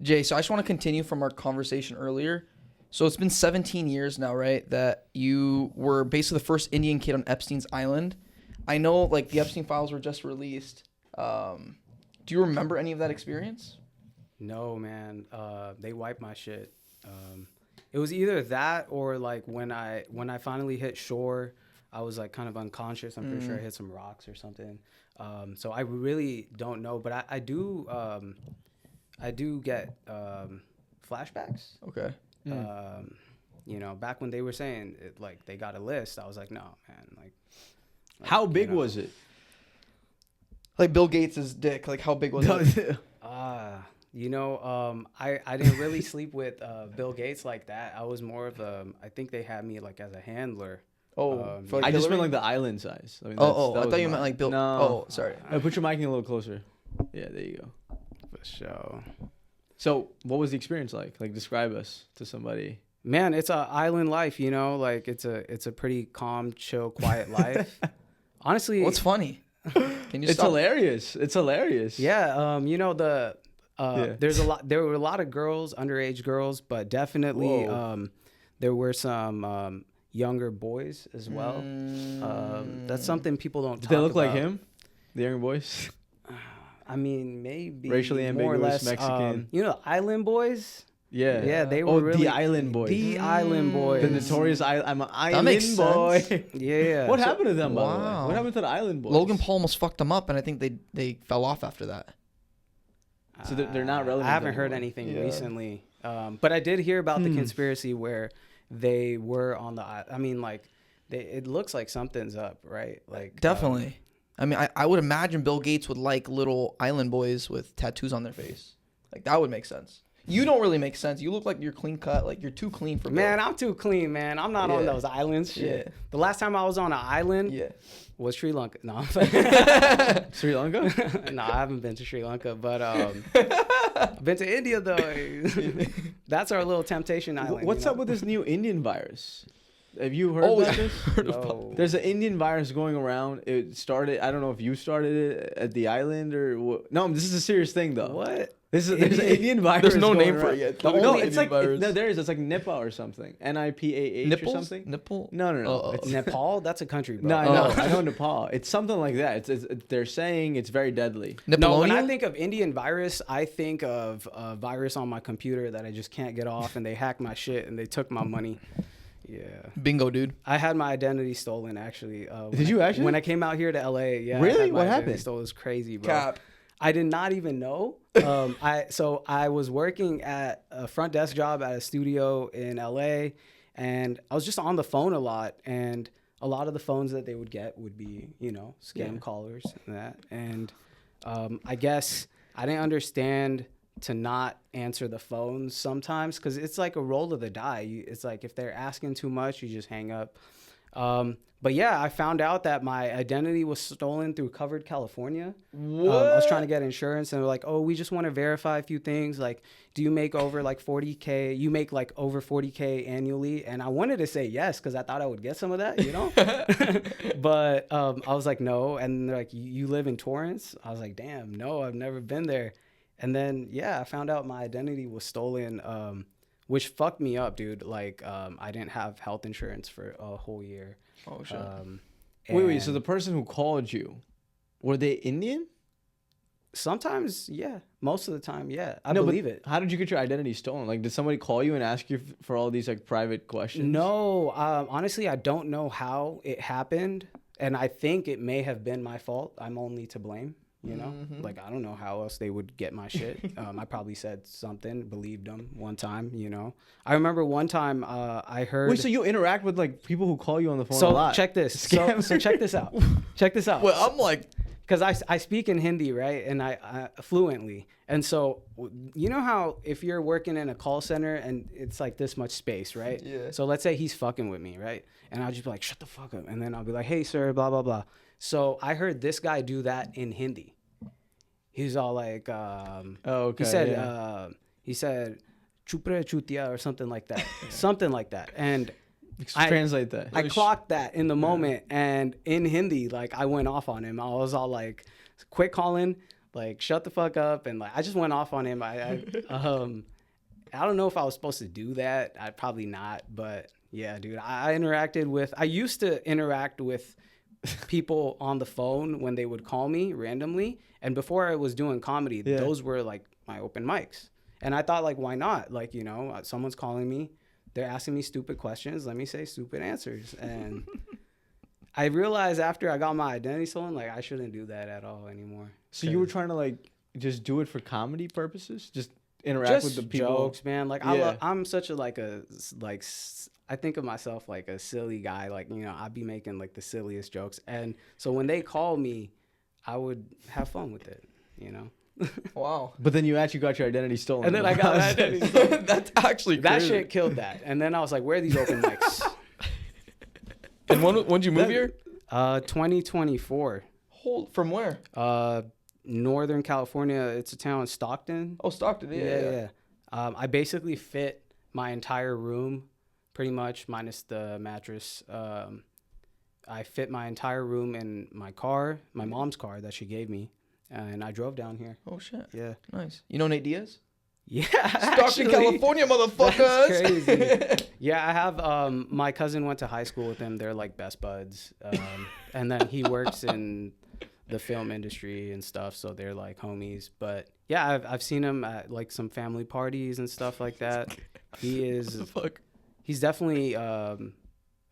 Jay, so I just want to continue from our conversation earlier. So it's been 17 years now, right, that you were basically the first Indian kid on Epstein's Island. I know, like, the Epstein files were just released. Do you remember any of that experience? No, man. They wiped my shit. It was either that or like when I finally hit shore, I was like kind of unconscious. I'm pretty sure I hit some rocks or something. So I really don't know, but I do get flashbacks. Okay. You know, back when they were saying it, like they got a list, I was like, no, man. Like how big was it? Like Bill Gates' dick. Like, how big was it? You know, I didn't really sleep with Bill Gates like that. I was more of I think they had me like as a handler. Oh, for like I just Hillary? meant like the island size. I mean, I thought you meant like Bill. No. Oh, sorry. Put your mic in a little closer. Yeah, there you go. For sure. So, what was the experience like? Like, describe us to somebody. Man, it's a island life, you know. Like it's a pretty calm, chill, quiet life. Honestly, What's funny? Can you It's stop? hilarious. It's hilarious. Yeah, you know there were a lot of girls, underage girls, but definitely there were some younger boys as well. That's something people don't talk about. Did they look like him? The younger boys? I mean, maybe Racially more or ambiguous, less, Mexican. You know, island boys. Yeah. Yeah, they were really the island boys. The island boys. The notorious I'm an That makes island boy. sense. Yeah. What happened to them, by the way? Wow. What happened to the island boys? Logan Paul almost fucked them up, and I think they fell off after that. So they're not relevant I haven't heard anymore. anything Yeah. recently, but I did hear about the conspiracy where they were on the. I mean, like, it looks like something's up, right? Like Definitely. I mean, I would imagine Bill Gates would like little island boys with tattoos on their face. Like, that would make sense. You don't really make sense. You look like you're clean cut. Like, you're too clean for Man, Bill. I'm too clean, man. I'm not on Yeah. those islands. Shit. Yeah. The last time I was on an island Yeah. was Sri Lanka. No, Sri Lanka? no, I haven't been to Sri Lanka, but I've been to India though. That's our little temptation island. What's up with this new Indian virus? Have you heard about this? No. There's an Indian virus going around. It started. I don't know if you started it at the island or what. No, this is a serious thing though. What? There's an Indian virus. There's no going name for around. it yet. No, Literally it's Indian like virus. no, there is. It's like Nipah or something. NIPAH or Nipples? something. Nipple? No. Oh. It's- Nepal? That's a country, bro. No, I know. Oh. I know Nepal. It's something like that. They're saying it's very deadly. No, when I Nipolonia? think of Indian virus, I think of a virus on my computer that I just can't get off, and they hacked my shit and they took my money. Yeah, Bingo, dude. I had my identity stolen actually. Did you actually? When I came out here to LA, yeah. Really? I had my What identity happened? Stolen. It was crazy, bro. Cap. I did not even know. I was working at a front desk job at a studio in LA, and I was just on the phone a lot, and a lot of the phones that they would get would be, you know, scam callers and that. And I guess I didn't understand to not answer the phones sometimes because it's like a roll of the die. It's like if they're asking too much, you just hang up. But yeah, I found out that my identity was stolen through Covered California. What? I was trying to get insurance, and they're like, "Oh, we just want to verify a few things. Like, do you make over like 40K? You make like over 40K annually?" And I wanted to say yes because I thought I would get some of that, you know. But I was like, no. And they're like, "You live in Torrance?" I was like, "Damn, no, I've never been there." And then yeah, I found out my identity was stolen, which fucked me up, dude. Like, I didn't have health insurance for a whole year. Oh, shit. Wait. So the person who called you, were they Indian? Sometimes, yeah. Most of the time, yeah. I No, but believe it. How did you get your identity stolen? Like, did somebody call you and ask you for all these like private questions? No, honestly, I don't know how it happened, and I think it may have been my fault. I'm only to blame. You know, like I don't know how else they would get my shit. I probably said something, believed them one time. You know, I remember one time I heard. Wait, so you interact with like people who call you on the phone a So lot? check this. So check this out. Check this out. Well, I'm like, Because I speak in Hindi, right? And I fluently. And so, you know how if you're working in a call center and it's like this much space, right? Yeah. So let's say he's fucking with me, right? And I'll just be like, shut the fuck up. And then I'll be like, hey, sir, blah, blah, blah. So I heard this guy do that in Hindi. He's all like, okay. he said, chupre chutia or something like that. Something like that. And Translate that. I clocked that in the moment, and in Hindi, like I went off on him. I was all like, "Quit calling like shut the fuck up, and like I just went off on him. I don't know if I was supposed to do that. I probably not, but yeah, dude, I used to interact with people on the phone when they would call me randomly. And before I was doing comedy, those were like my open mics. And I thought, like, why not? Like, you know, someone's calling me, they're asking me stupid questions. Let me say stupid answers. And I realized after I got my identity stolen, like, I shouldn't do that at all anymore. So you were trying to like just do it for comedy purposes? Just interact with the people? Jokes, man. Like, I'm such a, I think of myself like a silly guy. Like, you know, I'd be making like the silliest jokes. And so when they call me, I would have fun with it, you know? Wow. But then you actually got your identity stolen. And then I got my identity stolen. That's actually crazy. That shit killed that. And then I was like, where are these open mics? And when'd you move here? 2024. From where? Northern California. It's a town in Stockton. Oh, Stockton. Yeah. I basically fit my entire room, pretty much, minus the mattress. I fit my entire room in my car, my mom's car that she gave me, and I drove down here. Oh, shit. Yeah. Nice. You know Nate Diaz? Yeah. Stockton, California, motherfuckers. That's crazy. Yeah, I have, my cousin went to high school with him. They're like best buds. And then he works in the film industry and stuff, so they're like homies. But yeah, I've seen him at like some family parties and stuff like that. He is, What the fuck? he's definitely a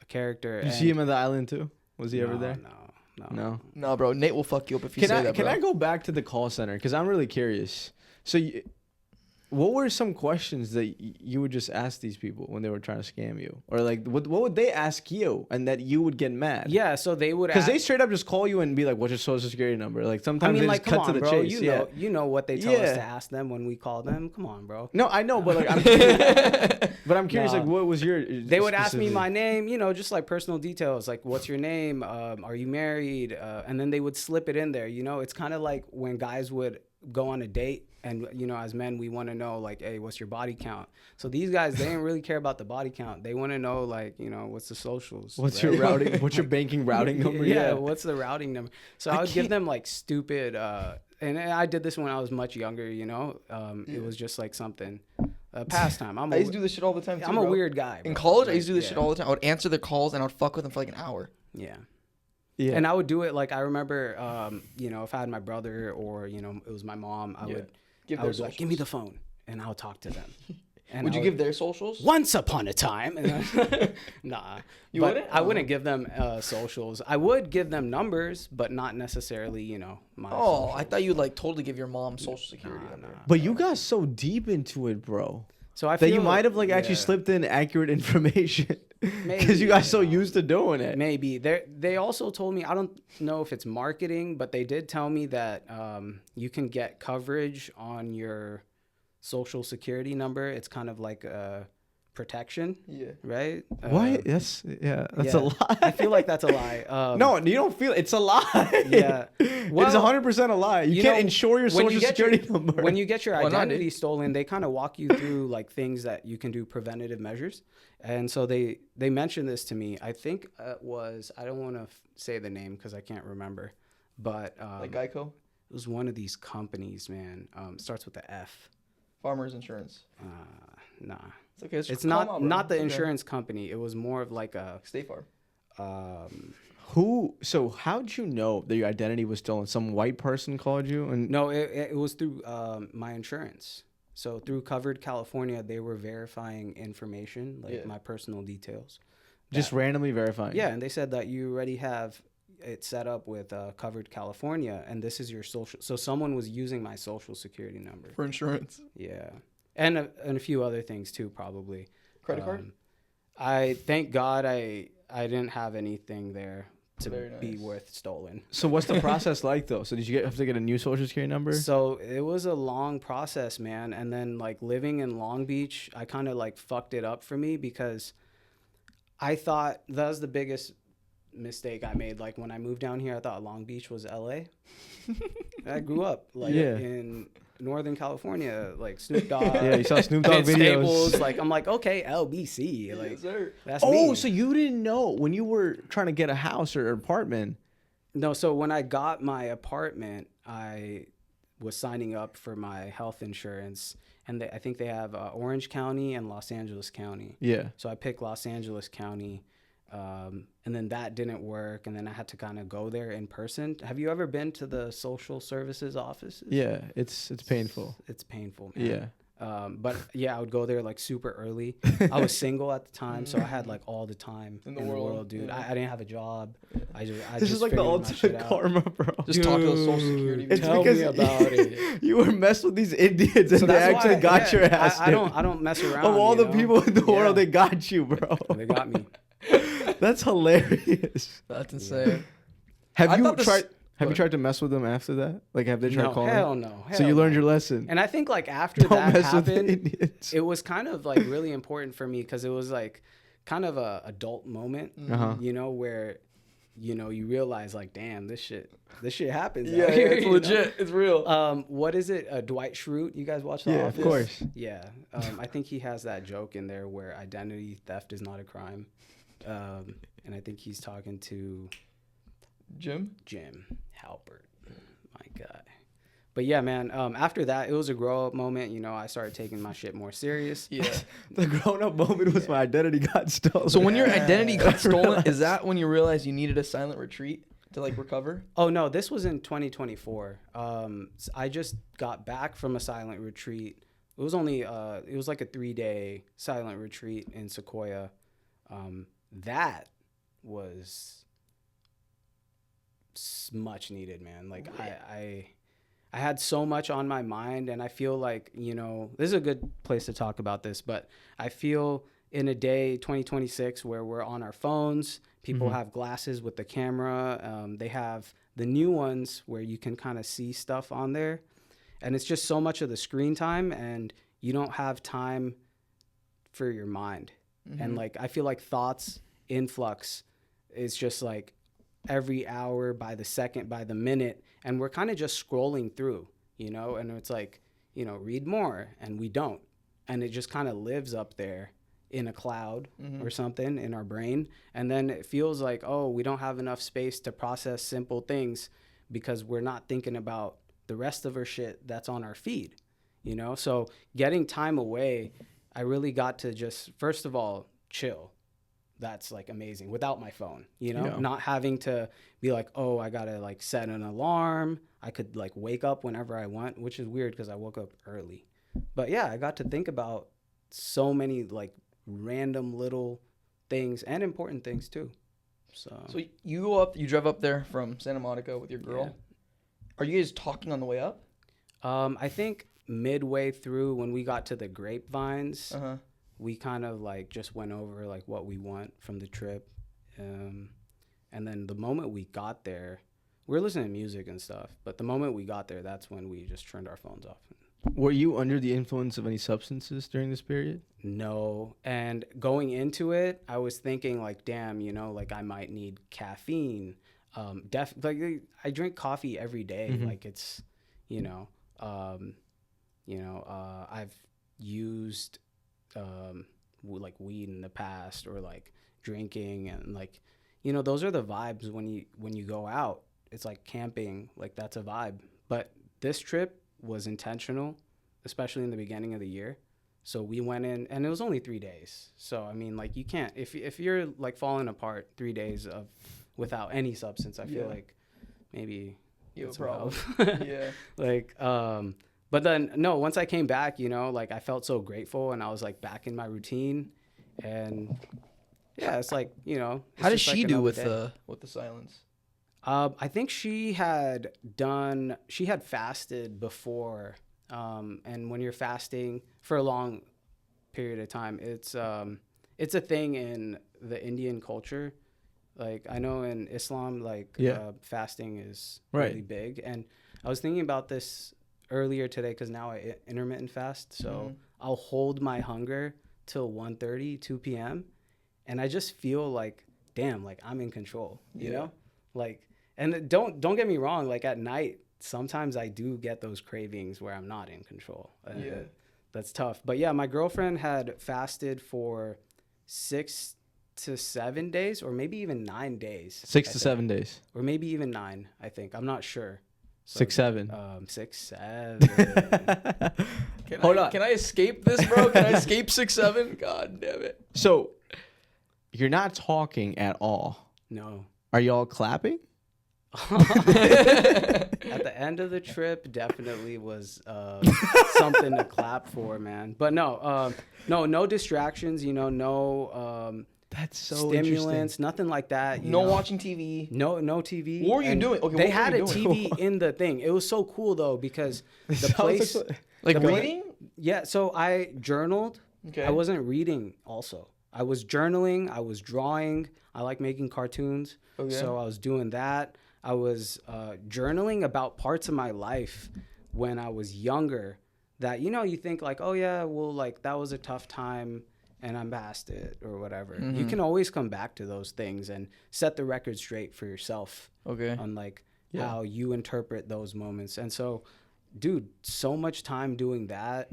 character. Did you see him at the island too? Was he ever there? No. No, bro. Nate will fuck you up if you say that, bro. Can I go back to the call center? Because I'm really curious. So what were some questions that you would just ask these people when they were trying to scam you? Or like, what would they ask you and that you would get mad? Yeah, so they would Because they straight up just call you and be like, what's your social security number? Like sometimes they just cut to the bro, chase. You know what they tell us to ask them when we call them. Come on, bro. No, I know, but like I'm curious, like what was your They would ask me my name, you know, just like personal details, like what's your name? Are you married? And then they would slip it in there, you know. It's kind of like when guys would go on a date. And, you know, as men, we want to know, like, hey, what's your body count? So these guys, they didn't really care about the body count. They want to know, like, you know, what's the socials? What's your routing? What's your banking routing number? Yeah, what's the routing number? So I would give them, like, stupid, and I did this when I was much younger, you know. It was just, like, something, pastime. I used to do this shit all the time, too, I'm a weird guy, bro. In college, I used to do this shit all the time. I would answer their calls, and I would fuck with them for, like, an hour. Yeah. Yeah. And I would do it, like, I remember, you know, if I had my brother or, you know, it was my mom, I would be like, give me the phone, and I'll talk to them. And would you give their socials? Once upon a time. Nah. You wouldn't? I wouldn't give them socials. I would give them numbers, but not necessarily, you know, my socials. I thought you'd, like, totally give your mom social security number. But you got so deep into it, bro. So I that feel you might have, like, actually slipped in accurate information. Because you guys so used to doing it. Maybe. They also told me, I don't know if it's marketing, but they did tell me that you can get coverage on your social security number. It's kind of like a protection. Yeah. Right? What? That's a lie. I feel like that's a lie. No, you don't feel it's a lie. Yeah. Well, it's 100% a lie. You can't insure your social security number. When you get your identity stolen, they kind of walk you through like things that you can do preventative measures. And so they mentioned this to me. I think it was, I don't want to say the name because I can't remember, but like Geico? It was one of these companies, man. Starts with the F. Farmers Insurance. Nah. It's okay. It's not the insurance company. It was more of like a State Farm. So how'd you know that your identity was stolen? Some white person called you? And no, it was through my insurance. So through Covered California, they were verifying information, like my personal details. Just randomly verifying? Yeah, and they said that you already have it set up with Covered California, and this is your social. So someone was using my social security number. For insurance? Yeah. And a few other things too, probably. Credit card? I thank God I didn't have anything there to be worth stolen. So what's the process like though? So did you have to get a new social security number? So it was a long process, man. And then like living in Long Beach, I kind of like fucked it up for me because I thought that was the biggest mistake I made. Like when I moved down here, I thought Long Beach was LA. I grew up like in Northern California, like Snoop Dogg. Yeah, you saw Snoop Dogg videos. Staples, like I'm like, okay, LBC, like yes, sir. That's me. So you didn't know when you were trying to get a house or an apartment? No, so when I got my apartment, was signing up for my health insurance, and I think they have Orange County and Los Angeles County. Yeah. So I picked Los Angeles County, and then that didn't work, and then I had to kind of go there in person. Have you ever been to the social services offices? Yeah, it's painful. It's painful, man. Yeah. But yeah, I would go there like super early. I was single at the time, so I had like all the time in the world, dude. Yeah. I didn't have a job. I This just is like the figured my shit ultimate out. karma, bro. Just talk to the social security. It's Tell because me about it. you were messed with these Indians and So they that's actually why, got yeah, your ass. I don't mess around. Of all you the know? people in the Yeah. world, they got you, bro. They got me. That's hilarious. That's insane. Have I you thought this- tried? Have you What? tried to mess with them after that? Like, have they tried No, calling? hell no. So you hell learned no. your lesson. And I think like after Don't that mess with the happened, Indians. it was kind of like really important for me because it was like kind of a adult moment, Uh-huh. you know, where you realize like, damn, this shit happens. Yeah, out here, it's you know? legit. It's real. What is it? Dwight Schrute. You guys watch The Yeah, Office? of course. Yeah. I think he has that joke in there where identity theft is not a crime. And I think he's talking to Jim? Jim Halpert, my guy. But yeah, man, after that, it was a grow up moment. You know, I started taking my shit more serious. Yeah. The grown up moment was my identity got stolen. So when your identity got stolen, is that when you realized you needed a silent retreat to like recover? Oh no, this was in 2024. I just got back from a silent retreat. It was only it was like a 3-day silent retreat in Sequoia. That was much needed, man. Like I had so much on my mind, and I feel like, you know, this is a good place to talk about this, but I feel in a day 2026 where we're on our phones, people have glasses with the camera, they have the new ones where you can kind of see stuff on there, and it's just so much of the screen time, and you don't have time for your mind. And like I feel like thoughts influx is just like every hour, by the second, by the minute, and we're kind of just scrolling through, you know, and it's like, you know, read more, and we don't, and it just kind of lives up there in a cloud or something in our brain, and then it feels like, oh, we don't have enough space to process simple things because we're not thinking about the rest of our shit that's on our feed, you know. So getting time away, I really got to just, first of all, chill. That's like amazing without my phone, you know, not having to be like, oh, I gotta like set an alarm. I could like wake up whenever I want, which is weird because I woke up early. But yeah, I got to think about so many like random little things and important things too. So you drive up there from Santa Monica with your girl. Yeah. Are you guys talking on the way up? I think midway through when we got to the grapevines, we kind of like just went over like what we want from the trip. And then the moment we got there, we were listening to music and stuff, but the moment we got there, that's when we just turned our phones off. Were you under the influence of any substances during this period? No. And going into it, I was thinking like, damn, you know, like I might need caffeine. Like I drink coffee every day. Like it's, I've used like weed in the past, or like drinking, and like, you know, those are the vibes when you go out. It's like camping, like that's a vibe. But this trip was intentional, especially in the beginning of the year. So we went in, and it was only 3 days. So I mean, like you can't, if you're like falling apart 3 days without any substance, I feel like maybe You it's have a problem. rough. Yeah. Like but then no, once I came back, you know, like I felt so grateful, and I was like back in my routine, and yeah, it's like, you know, it's How did just like she do another with the silence? I think she had fasted before, and when you're fasting for a long period of time, it's a thing in the Indian culture. Like I know in Islam, like fasting is really big, and I was thinking about this earlier today because now I intermittent fast, so I'll hold my hunger till 1:30, 2 p.m. and I just feel like, damn, like I'm in control, you know, like. And don't get me wrong, like at night, sometimes I do get those cravings where I'm not in control. That's tough. But yeah, my girlfriend had fasted for 6 to 7 days, or maybe even 9 days. 6 to 7 days. Or maybe even 9, I think. I'm not sure. So, 6'7". 6'7". Hold on. Can I escape this, bro? Can I escape 6'7"? God damn it. So you're not talking at all. No. Are y'all clapping? At the end of the trip, definitely was something to clap for, man. But no distractions. You know, no That's so stimulants, nothing like that. No know. watching TV. No TV. What were you doing? Okay, they what were had you a doing? TV in the thing. It was so cool though because the Sounds place. Like the- reading? Yeah, so I journaled. Okay. I wasn't reading. Also, I was journaling. I was drawing. I like making cartoons. Okay. So I was doing that. I was journaling about parts of my life when I was younger that, you know, you think like, oh yeah, well, like that was a tough time and I'm past it or whatever. You can always come back to those things and set the record straight for yourself Okay. on like how you interpret those moments. And so, dude, so much time doing that.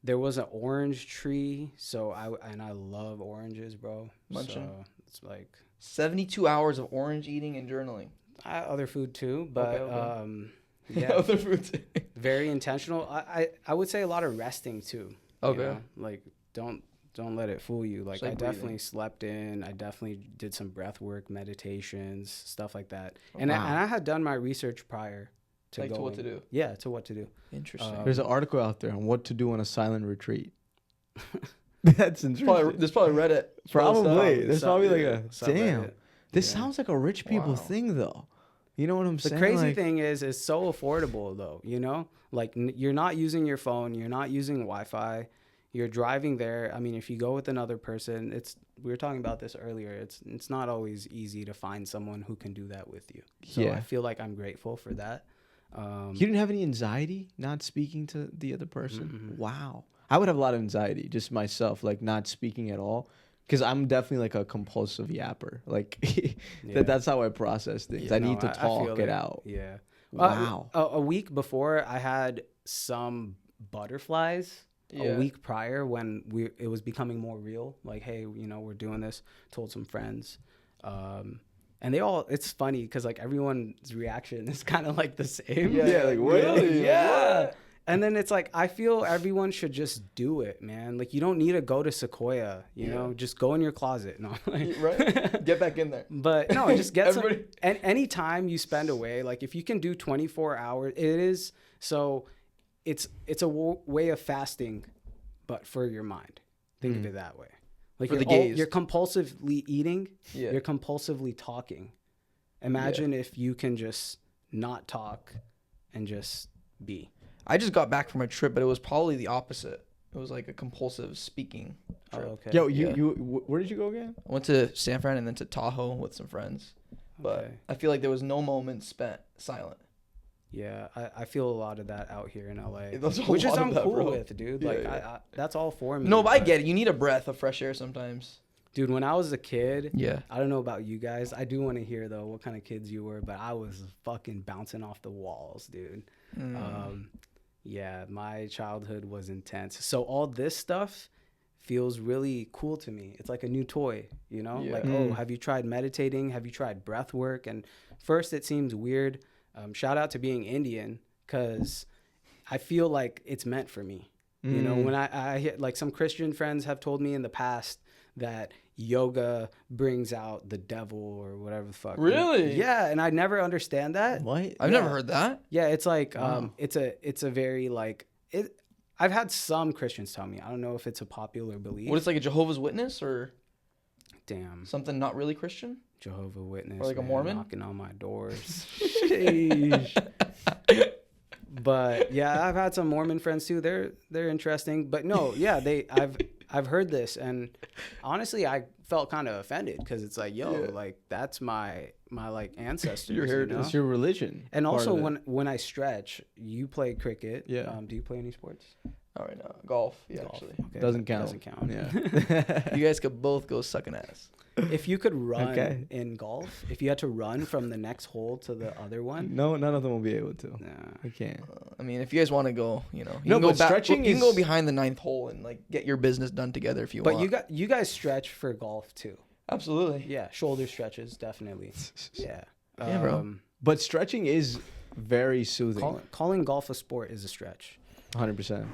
There was an orange tree. So I love oranges, bro. Munching. So it's like 72 hours of orange eating and journaling. other food too, but Okay. yeah, Other foods. very intentional. I would say a lot of resting too. Okay. You know? Like don't let it fool you. Like It's like I definitely breathing. slept in. I definitely did some breath work, meditations, stuff like that. And Wow. I had done my research prior to Like to going. what to do. Yeah, to what to do. Interesting. There's an article out there on what to do on a silent retreat. That's interesting. There's probably Reddit. Probably. There's Sub- probably like yeah, a subreddit. damn. This Yeah. sounds like a rich people Wow. thing, though. You know what I'm The saying? crazy Like, thing is it's so affordable though, you know? Like you're not using your phone, you're not using Wi-Fi, you're driving there. I mean, if you go with another person, we were talking about this earlier. It's not always easy to find someone who can do that with you. So Yeah. I feel like I'm grateful for that. You didn't have any anxiety not speaking to the other person? Mhm. Wow. I would have a lot of anxiety, just myself, like not speaking at all. Because I'm definitely like a compulsive yapper. Like Yeah. that's how I process things. Yeah, I no, need to I talk feel it it. out. Yeah. Wow. A week before, I had some butterflies. Yeah. A week prior, when it was becoming more real. Like, hey, you know, we're doing this. Told some friends, and they all. It's funny because like everyone's reaction is kind of like the same. Yeah, like, what? Really? Yeah. What? And then it's like I feel everyone should just do it, man. Like you don't need to go to Sequoia, you know. Just go in your closet. No, like, Right? Get back in there. but no, just get some. Everybody- And any time you spend away, like if you can do 24 hours, it is so. It's a way of fasting, but for your mind. Think of it that way. Like For you're the gaze. you're compulsively eating. Yeah. You're compulsively talking. Imagine if you can just not talk and just be. I just got back from a trip, but it was probably the opposite. It was like a compulsive speaking Oh, trip. okay. Yo, Yeah. where did you go again? I went to San Fran and then to Tahoe with some friends. But Okay. I feel like there was no moment spent silent. Yeah, I feel a lot of that out here in LA, There's a which is lot of I'm that, cool bro. with, dude. Yeah, Like yeah. I that's all for me. No, but I get it. You need a breath of fresh air sometimes. Dude, when I was a kid, Yeah. I don't know about you guys. I do want to hear though what kind of kids you were, but I was fucking bouncing off the walls, dude. Yeah, my childhood was intense. So all this stuff feels really cool to me. It's like a new toy, you know? Yeah. Like, oh, have you tried meditating? Have you tried breath work? And first it seems weird. Shout out to being Indian because I feel like it's meant for me. You know, when I hear like some Christian friends have told me in the past that yoga brings out the devil or whatever the fuck. Really? Yeah, and I never understand that. What? I've never heard that. Yeah, it's like Wow. it's a very like it. I've had some Christians tell me. I don't know if it's a popular belief. What, it's like a Jehovah's Witness or Damn, something not really Christian? Jehovah Witness Or like a man, Mormon? knocking on my doors. Sheesh. But yeah, I've had some Mormon friends too. They're interesting. But no, yeah, I've heard this, and honestly, I felt kind of offended because it's like, yo, Yeah. like that's my like ancestors. Your heritage. You know? It's your religion. And part also of it. when I stretch, you play cricket. Yeah. Do you play any sports? All right, now golf. Yeah, Golf. actually. Okay, Doesn't that count. Doesn't count. Yeah. You guys could both go suck an ass. If you could run Okay. in golf, if you had to run from the next hole to the other one, No, none of them will be able to. nah. I can't. I mean, if you guys want to go, you know, you No, can go but stretching You can go is- behind the ninth hole and like get your business done together if you But want. you guys stretch for golf too. Absolutely. Yeah, shoulder stretches definitely. Yeah. Yeah, bro. But stretching is very soothing. Calling golf a sport is a stretch. 100%.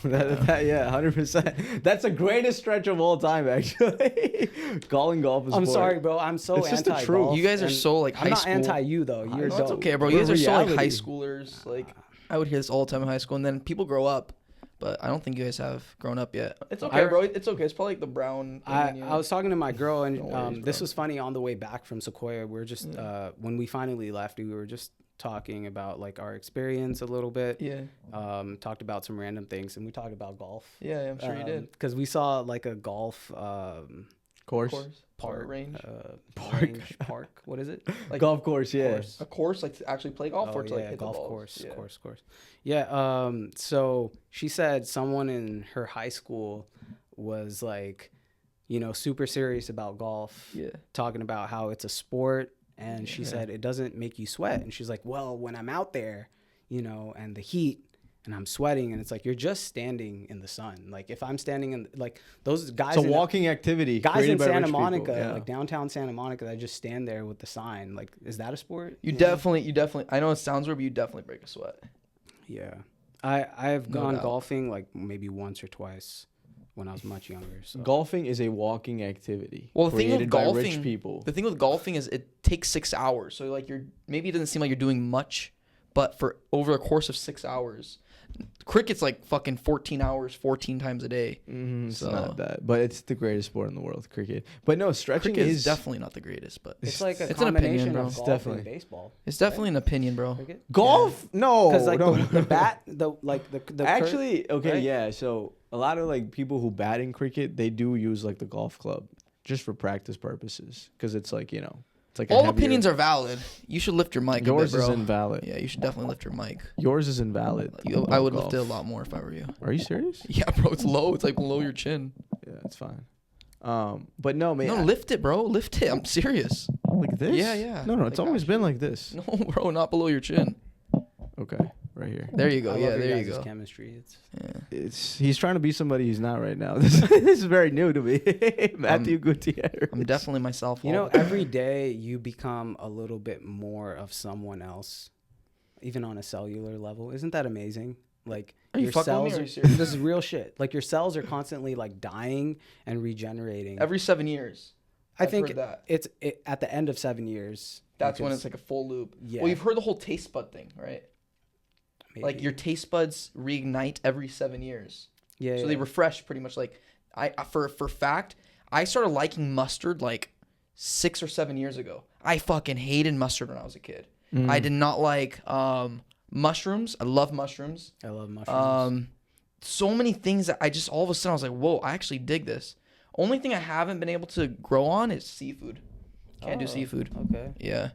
Yeah, 100%. That's the greatest stretch of all time, actually. Calling golf is. I'm sorry, bro. I'm so It's just the anti truth. golf. You guys are so like high I'm not school. anti you though. You're No, dope. it's okay, bro. You We're guys are so like high reality. schoolers. Like I would hear this all the time in high school, and then people grow up. But I don't think you guys have grown up yet. It's okay, bro. It's okay. It's probably like the brown thing in you. I was talking to my girl, and No worries, this bro. was funny on the way back from Sequoia. We were just when we finally left, we were just talking about like our experience a little bit. Yeah. Talked about some random things, and we talked about golf. Yeah, I'm sure you did. Because we saw like a golf Course. park range. Park. What is it? Like Golf course, yeah. course. A course like to actually play golf or to like hit golf the balls? course, Yeah. course. Yeah. So she said someone in her high school was like, super serious about golf. Yeah. Talking about how it's a sport, and she said it doesn't make you sweat. And she's like, well, when I'm out there, and the heat. And I'm sweating, and it's like you're just standing in the sun. Like if I'm standing in, like those guys, It's a walking activity. guys created in by Santa rich people. Monica, Yeah. like downtown Santa Monica, that just stand there with the sign. Like, is that a sport? You definitely. I know it sounds weird, but you definitely break a sweat. Yeah, I've No gone doubt. golfing like maybe once or twice when I was much younger. So. Golfing is a walking activity. Well, the thing with created by golfing, rich people. the thing with golfing is it takes 6 hours. So like maybe it doesn't seem like you're doing much, but for over the course of 6 hours, cricket's like fucking 14 hours, 14 times a day. It's So- not that, but it's the greatest sport in the world, cricket. But no, stretching Cricket is is definitely not the greatest, but It's like a It's an opinion, combination bro. of It's golf definitely- and baseball. it's definitely an opinion, bro. Cricket? golf. No, Because like no. the bat, the Actually, okay, right? yeah. So a lot of like people who bat in cricket, they do use like the golf club just for practice purposes, because it's like it's like All opinions are valid. You should lift your mic. Yours a bit, is bro. invalid. Yeah, you should definitely lift your mic. Yours is invalid. I would Golf. lift it a lot more if I were you. Are you serious? Yeah, bro, it's low. It's like below your chin. Yeah, it's fine. But no, man. No, lift it, bro. Lift it. I'm serious. like this. Yeah, yeah. No, it's Like always been like this. No, bro, not below your chin. Okay, right here. There you go. I Yeah, love your there you guys' go. chemistry. It's He's trying to be somebody he's not right now. This is very new to me. Matthew Gutierrez. I'm definitely myself. every day you become a little bit more of someone else, even on a cellular level. Isn't that amazing? Like Are you your fucking with me cells or are are, you serious? this is real shit. Like your cells are constantly like dying and regenerating. every 7 years. I I've think heard that. it's at the end of 7 years. That's when because- it's like a full loop. Yeah. Well, you've heard the whole taste bud thing, right? Like maybe. your taste buds reignite every 7 years. yeah. So yeah. they refresh pretty much. Like for fact, I started liking mustard like 6 or 7 years ago. I fucking hated mustard when I was a kid. I did not like mushrooms. I love mushrooms. I love mushrooms. So many things that I just all of a sudden I was like, whoa, I actually dig this. Only thing I haven't been able to grow on is seafood. Can't do Oh, seafood. Okay. Yeah.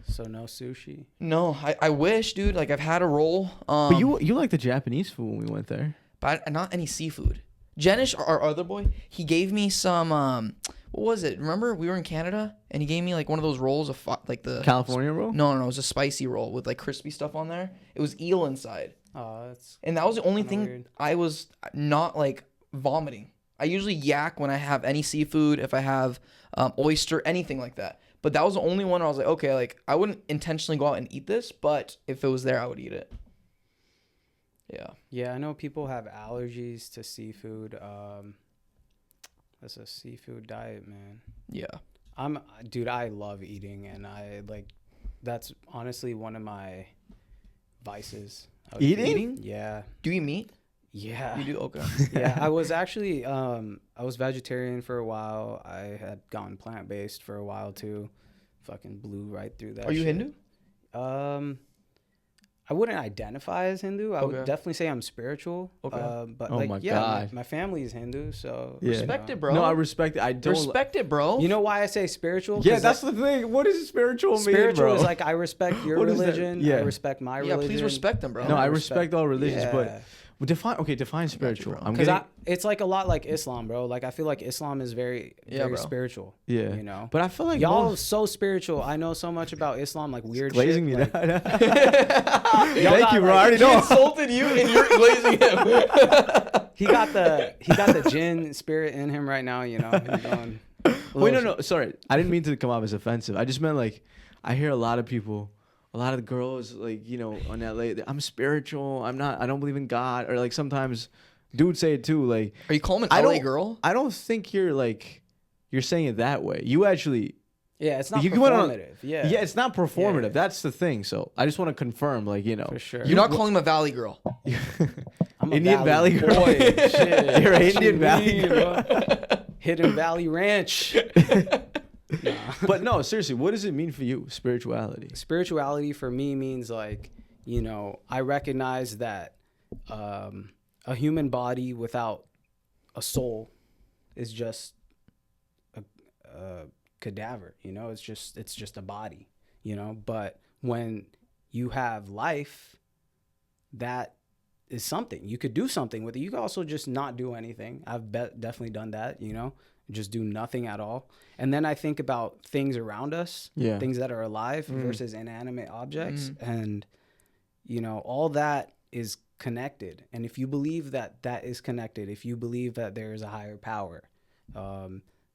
So no sushi. No, I wish, dude. Like I've had a roll. But you like the Japanese food when we went there. But not any seafood. Jenish, our other boy, he gave me some. What was it? Remember we were in Canada and he gave me like one of those rolls of like the California roll? No, it was a spicy roll with like crispy stuff on there. It was eel inside, Oh, that's and that was the only Kinda thing weird. I was not like vomiting. I usually yak when I have any seafood, if I have oyster, anything like that. But that was the only one where I was like, okay, like I wouldn't intentionally go out and eat this, but if it was there, I would eat it. Yeah. Yeah, I know people have allergies to seafood. That's a seafood diet, man. Yeah. Dude, I love eating, and that's honestly one of my vices. Eating? Yeah. Do you eat meat? Yeah. You do? Okay. Yeah, I was actually I was vegetarian for a while. I had gone plant-based for a while too. Fucking blew right through that. Are you shit. Hindu? I wouldn't identify as Hindu. I would Okay. definitely say I'm spiritual. Okay. But Oh like, my yeah, God. my family is Hindu, so Yeah. Respect it, bro. No, I respect it. I don't. Respect it, bro. You know why I say spiritual? Yeah, 'Cause, that's the thing. What does spiritual mean, spiritual bro? is like I respect your What is that? religion. Yeah. I respect my Yeah, religion. please respect them, bro. No, I respect- respect all religions, Yeah. but define spiritual. bro. I'm Because getting it's like a lot like Islam, bro. Like I feel like Islam is very, Yeah, very bro. spiritual. yeah, You know, but I feel like y'all most- so spiritual. I know so much about Islam, like weird glazing shit. me. like, Thank you, bro. I already He know. insulted you and you're glazing him. he got the jinn spirit in him right now. You know, he's going. Wait, no. Sorry, I didn't mean to come off as offensive. I just meant like I hear a lot of people. a lot of the girls, like, you know, on LA, I'm spiritual. I don't believe in God. Or like sometimes dudes say it too. Like, Are you calling I an LA don't- girl? I don't think you're saying it that way. You actually, Yeah, it's not You can put on- performative. Yeah. yeah, it's not performative. Yeah. That's the thing. So I just want to confirm, like, you know, For sure. You're not calling him a valley girl. I'm a Indian Valley girl. boy. Shit. You're an What you Indian Valley mean, girl. bro? Hidden Valley Ranch. Nah. But no, seriously, what does it mean for you, spirituality? Spirituality for me means like, you know, I recognize that a human body without a soul is just a cadaver, you know, it's just a body, you know. But when you have life, that is something. You could do something with it. You could also just not do anything. I've definitely done that, you know, just do nothing at all. And then I think about things around us, Yeah. things that are alive versus inanimate objects. And, you know, all that is connected. And if you believe that that is connected, if you believe that there is a higher power,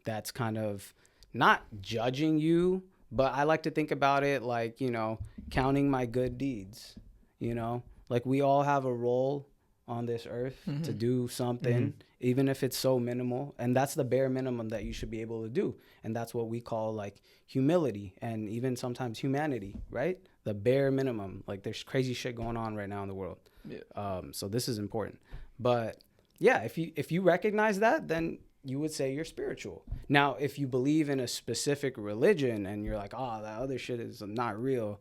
that's kind of not judging you, but I like to think about it like, you know, counting my good deeds, you know, like we all have a role on this earth to do something, even if it's so minimal. And that's the bare minimum that you should be able to do. And that's what we call like humility and even sometimes humanity, right? The bare minimum. Like there's crazy shit going on right now in the world. Yeah. So this is important. But yeah, if you recognize that, then you would say you're spiritual. Now, if you believe in a specific religion and you're like, oh, that other shit is not real,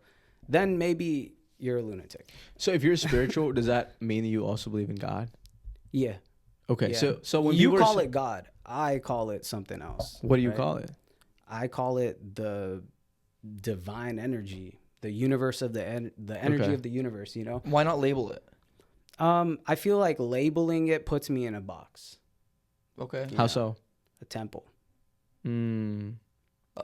then maybe you're a lunatic. So if you're spiritual, does that mean that you also believe in God? Yeah. Okay. Yeah. So when you people call it God, I call it something else. what do you right? call it? I call it the divine energy, the universe of the energy Okay. of the universe, you know? Why not label it? I feel like labeling it puts me in a box, Okay. How Yeah. so? a temple. Mm.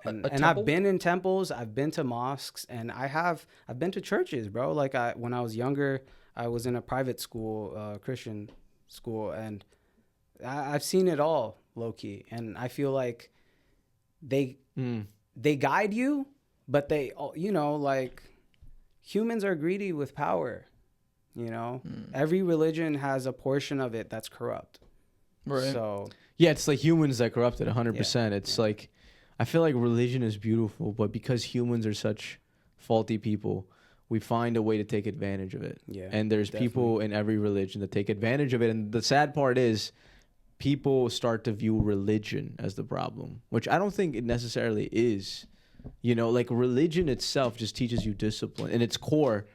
And temple? I've been in temples, I've been to mosques, and I've been to churches, bro. Like when I was younger, I was in a private school, Christian school, and I've seen it all, low key. And I feel like they guide you, but they, you know, like humans are greedy with power. You know, every religion has a portion of it that's corrupt. Right. So Yeah, it's like humans that corrupted 100%. It's like, I feel like religion is beautiful, but because humans are such faulty people, we find a way to take advantage of it. Yeah, And there's people in every religion that take advantage of it. And the sad part is people start to view religion as the problem, which I don't think it necessarily is. You know, like religion itself just teaches you discipline. In its core,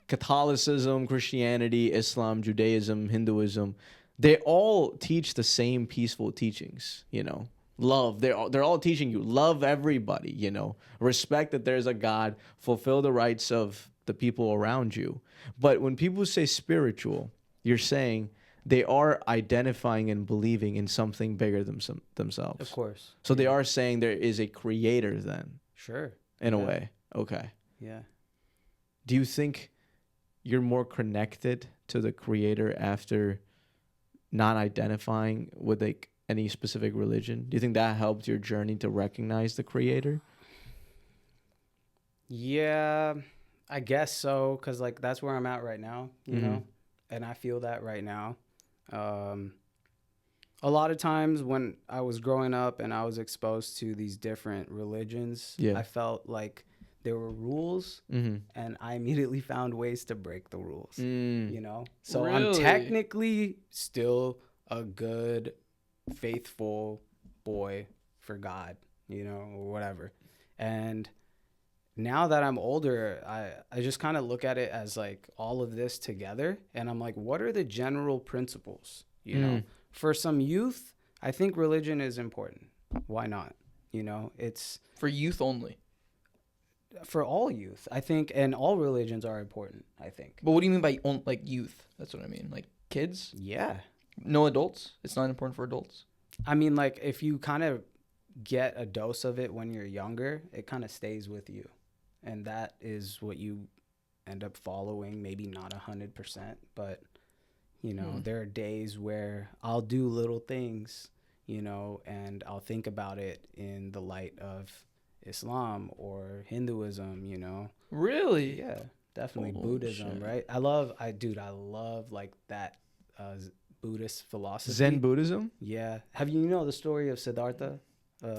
Catholicism, Christianity, Islam, Judaism, Hinduism, they all teach the same peaceful teachings, you know. Love. They're all teaching you love everybody, you know. Respect that there's a God, fulfill the rights of the people around you. But when people say spiritual, you're saying they are identifying and believing in something bigger than themselves. of course, So they are saying there is a creator then, sure, in a Yeah. way. Okay. yeah. Do you think you're more connected to the creator after not identifying with like any specific religion? Do you think that helped your journey to recognize the creator? Yeah, I guess so, because like that's where I'm at right now, you Mhm. know, and I feel that right now. A lot of times when I was growing up and I was exposed to these different religions, Yeah. I felt like there were rules, Mm-hmm. and I immediately found ways to break the rules. Mm. You know, so I'm Really? technically still a good, faithful boy for God, you know, or whatever. And now that I'm older, I just kind of look at it as like all of this together, and I'm like, what are the general principles? You know, for some youth, I think religion is important. Why not? You know, it's For youth only. for all youth, I think, and all religions are important, I think. But what do you mean by like youth? That's what I mean. Like kids? Yeah. No adults? It's not important for adults. I mean, like, if you kind of get a dose of it when you're younger, it kind of stays with you. And that is what you end up following. Maybe not 100%, but, you know, there are days where I'll do little things, you know, and I'll think about it in the light of Islam or Hinduism, you know. Really? Yeah, definitely Oh, Buddhism, shit. right? I love like that Buddhist philosophy. Zen Buddhism? Yeah. Have you know the story of Siddhartha,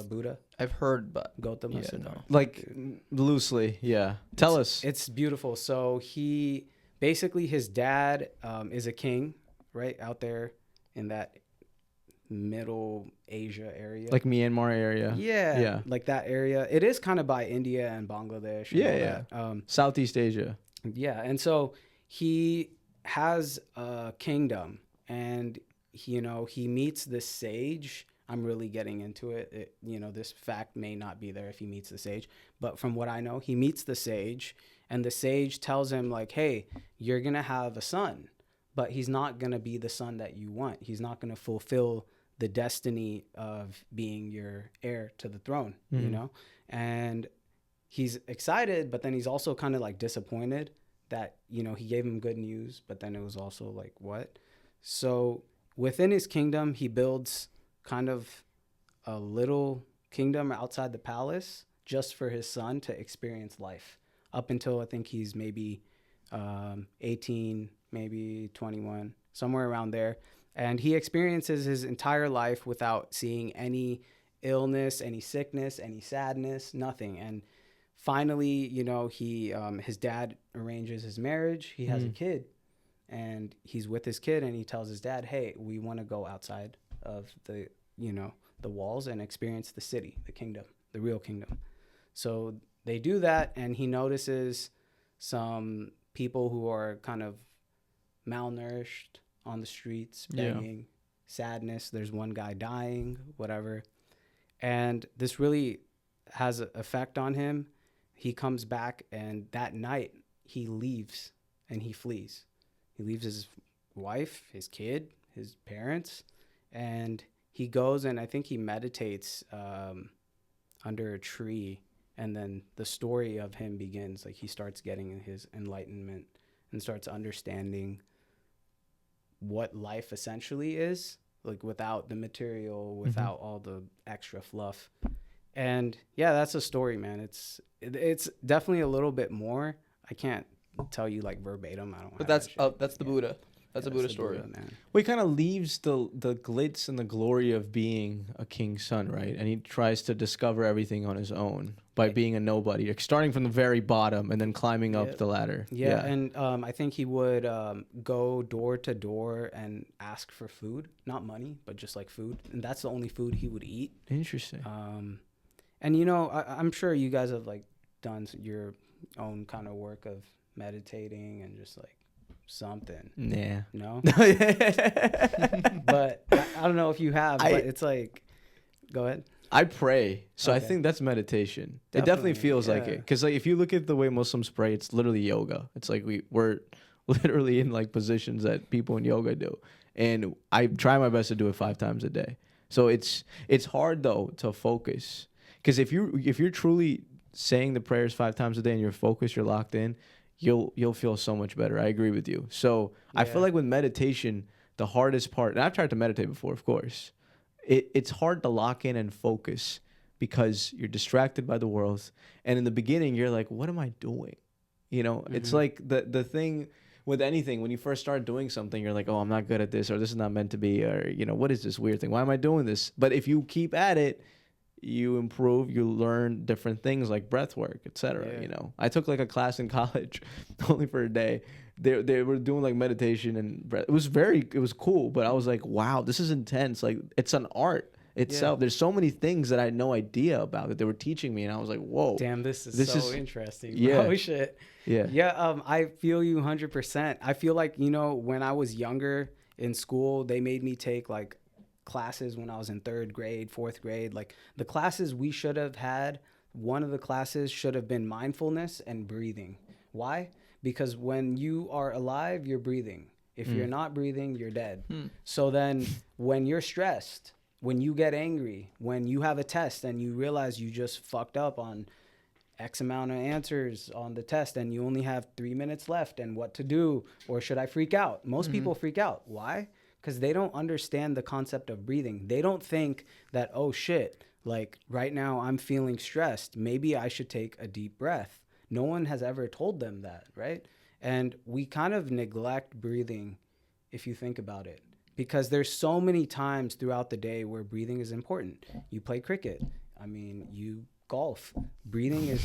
Buddha, I've heard, but Gautama yeah, Siddhartha? no. Like loosely, yeah. Tell us. It's beautiful. So he basically his dad is a king, right out there in that Middle Asia area. Like Myanmar area. Yeah, Yeah. like that area. It is kind of by India and Bangladesh. And Yeah, all yeah. that. Southeast Asia. Yeah, and so he has a kingdom, and he meets this sage. I'm really getting into it. This fact may not be there if he meets the sage, but from what I know, he meets the sage, and the sage tells him like, "Hey, you're gonna have a son, but he's not gonna be the son that you want. He's not gonna fulfill the destiny of being your heir to the throne." And he's excited, but then he's also kind of like disappointed that he gave him good news, but then it was also like, what? So within his kingdom, he builds kind of a little kingdom outside the palace just for his son to experience life up until I think he's maybe 18, maybe 21, somewhere around there. And he experiences his entire life without seeing any illness, any sickness, any sadness, nothing. And finally, his dad arranges his marriage. He has a kid, and he's with his kid, and he tells his dad, "Hey, we want to go outside of the walls and experience the city, the kingdom, the real kingdom." So they do that, and he notices some people who are kind of malnourished on the streets, begging, sadness. There's one guy dying, whatever. And this really has an effect on him. He comes back, and that night he leaves and he flees. He leaves his wife, his kid, his parents, and he goes and I think he meditates under a tree. And then the story of him begins. Like he starts getting his enlightenment and starts understanding what life essentially is, like without the material, without all the extra fluff. And yeah, that's a story, man. It's definitely a little bit more. I can't tell you like verbatim. I don't. But have that's the Buddha. That's a Buddha story. Man. Well, he kind of leaves the glitz and the glory of being a king's son, right? And he tries to discover everything on his own by being a nobody, like starting from the very bottom and then climbing up the ladder. Yeah. And I think he would go door to door and ask for food, not money, but just like food. And that's the only food he would eat. Interesting. And I'm sure you guys have like done your own kind of work of meditating and just like something. Nah. No? But I don't know if you have, but it's like, go ahead. I pray. So I Okay. think that's meditation. It definitely feels like it. Because like if you look at the way Muslims pray, it's literally yoga. It's like we're literally in like positions that people in yoga do. And I try my best to do it 5 times a day. So it's hard though to focus. Because if you're truly saying the prayers 5 times a day and you're focused, you're locked in, you'll feel so much better. I agree with you. So I feel like with meditation, the hardest part, and I've tried to meditate before, of course, it's hard to lock in and focus because you're distracted by the world. And in the beginning, you're like, what am I doing? It's like the thing with anything, when you first start doing something, you're like, oh, I'm not good at this, or this is not meant to be, or, what is this weird thing? Why am I doing this? But if you keep at it, you improve, you learn different things like breath work, etc. I took like a class in college only for a day. They were doing like meditation and breath. It was cool, but I was like, wow, this is intense. Like it's an art itself. There's so many things that I had no idea about that they were teaching me, and I was like, whoa, damn, this is interesting. Yeah. Oh shit. Yeah. I feel you 100%. I feel like when I was younger in school, they made me take like classes when I was in 3rd grade, 4th grade. Like the classes we should have had, one of the classes should have been mindfulness and breathing. Why? Because when you are alive, you're breathing. If you're not breathing, you're dead. So then when you're stressed, when you get angry, when you have a test and you realize you just fucked up on X amount of answers on the test and you only have 3 minutes left and what to do, or should I freak out? Most people freak out. Why? Because they don't understand the concept of breathing. They don't think that, oh shit, Like right now I'm feeling stressed. Maybe I should take a deep breath. No one has ever told them that, right? And we kind of neglect breathing if you think about it, because there's so many times throughout the day where breathing is important. You play cricket. I mean, you golf. Breathing is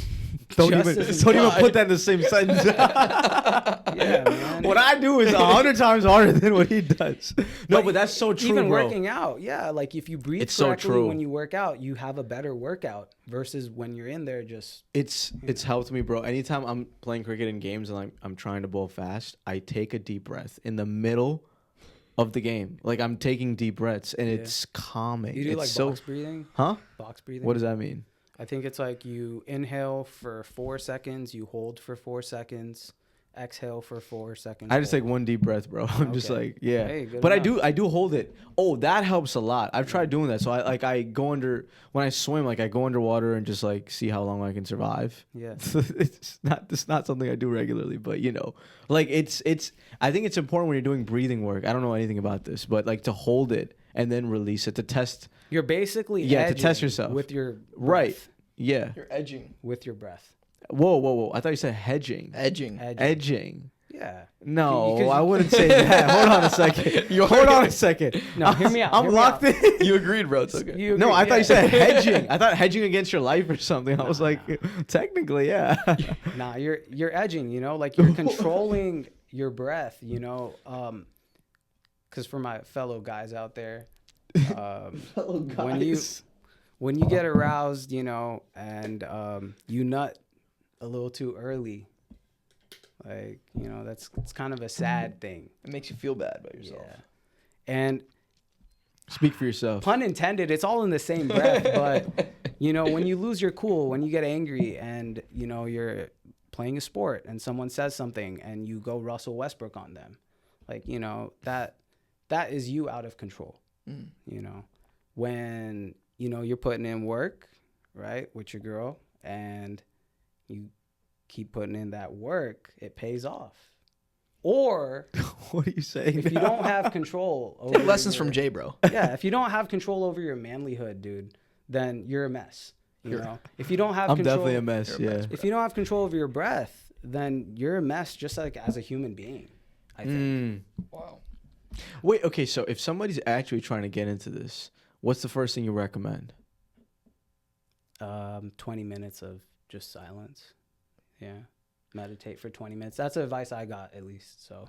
Don't just even as don't even important. put that in the same sentence. Yeah, man. What I do is 100 times harder than what he does. No, but that's so true, Even bro. working out, yeah. Like if you breathe It's so correctly true. when you work out, you have a better workout versus when you're in there just. It's helped me, bro. Anytime I'm playing cricket in games and I'm trying to bowl fast, I take a deep breath in the middle of the game. Like I'm taking deep breaths and it's calming. You do it's like so, box breathing? huh? Box breathing? What does that mean? I think it's like you inhale for 4 seconds, you hold for 4 seconds, exhale for 4 seconds. I just take hold. one deep breath, bro. I'm just Okay. like, yeah. Hey, good But enough. I do hold it. Oh, that helps a lot. I've tried doing that. So I go under when I swim, like I go underwater and just like see how long I can survive. Yeah. It's not something I do regularly, but you know, like it's I think it's important when you're doing breathing work. I don't know anything about this, but like to hold it and then release it to test. You're basically Yeah, to test edging yourself. with your Right. breath. Yeah. You're edging. With your breath. Whoa. I thought you said hedging. Edging. Edging. Yeah. No, Because I wouldn't say that. Hold on a second. Hold on a second. No, hear me out. I'm hear me locked out. in. You agreed, bro. It's okay. You No, agree, I thought yeah. you said hedging. I thought hedging against your life or something. I was like, technically, yeah. Nah, you're edging, you know, like you're controlling your breath, you know, because for my fellow guys out there, when you get aroused, you know, and you nut a little too early, like, you know, it's kind of a sad thing. It makes you feel bad about yourself. Yeah. And Speak for yourself. pun intended, it's all in the same breath, but you know, when you lose your cool, when you get angry and, you know, you're playing a sport and someone says something and you go Russell Westbrook on them, like, you know, that is you out of control. You know, when, you know, you're putting in work, right, with your girl and you keep putting in that work, it pays off. Or What are you saying? if you don't have control over Take lessons your- from Jay, bro. yeah, if you don't have control over your manlyhood, dude, then you're a mess. You know, if you don't have I'm control, definitely a mess. You're a Yeah. mess, if you don't have control over your breath, then you're a mess, just like as a human being. I think. Wow. Wait. Okay. So if somebody's actually trying to get into this, what's the first thing you recommend? 20 minutes of just silence. Yeah, meditate for 20 minutes. That's the advice I got, at least. So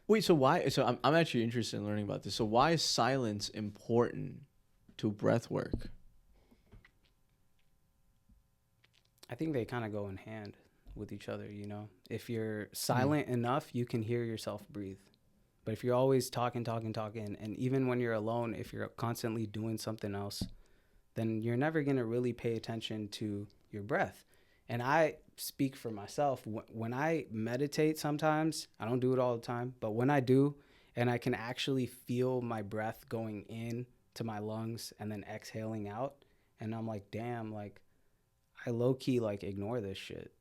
Wait. So why? So I'm actually interested in learning about this. So why is silence important to breath work? I think they kind of go in hand with each other. You know, if you're silent enough, you can hear yourself breathe. But if you're always talking, and even when you're alone, if you're constantly doing something else, then you're never going to really pay attention to your breath. And I speak for myself. When I meditate sometimes, I don't do it all the time, but when I do, and I can actually feel my breath going in to my lungs and then exhaling out, and I'm like, damn, like I low-key like ignore this shit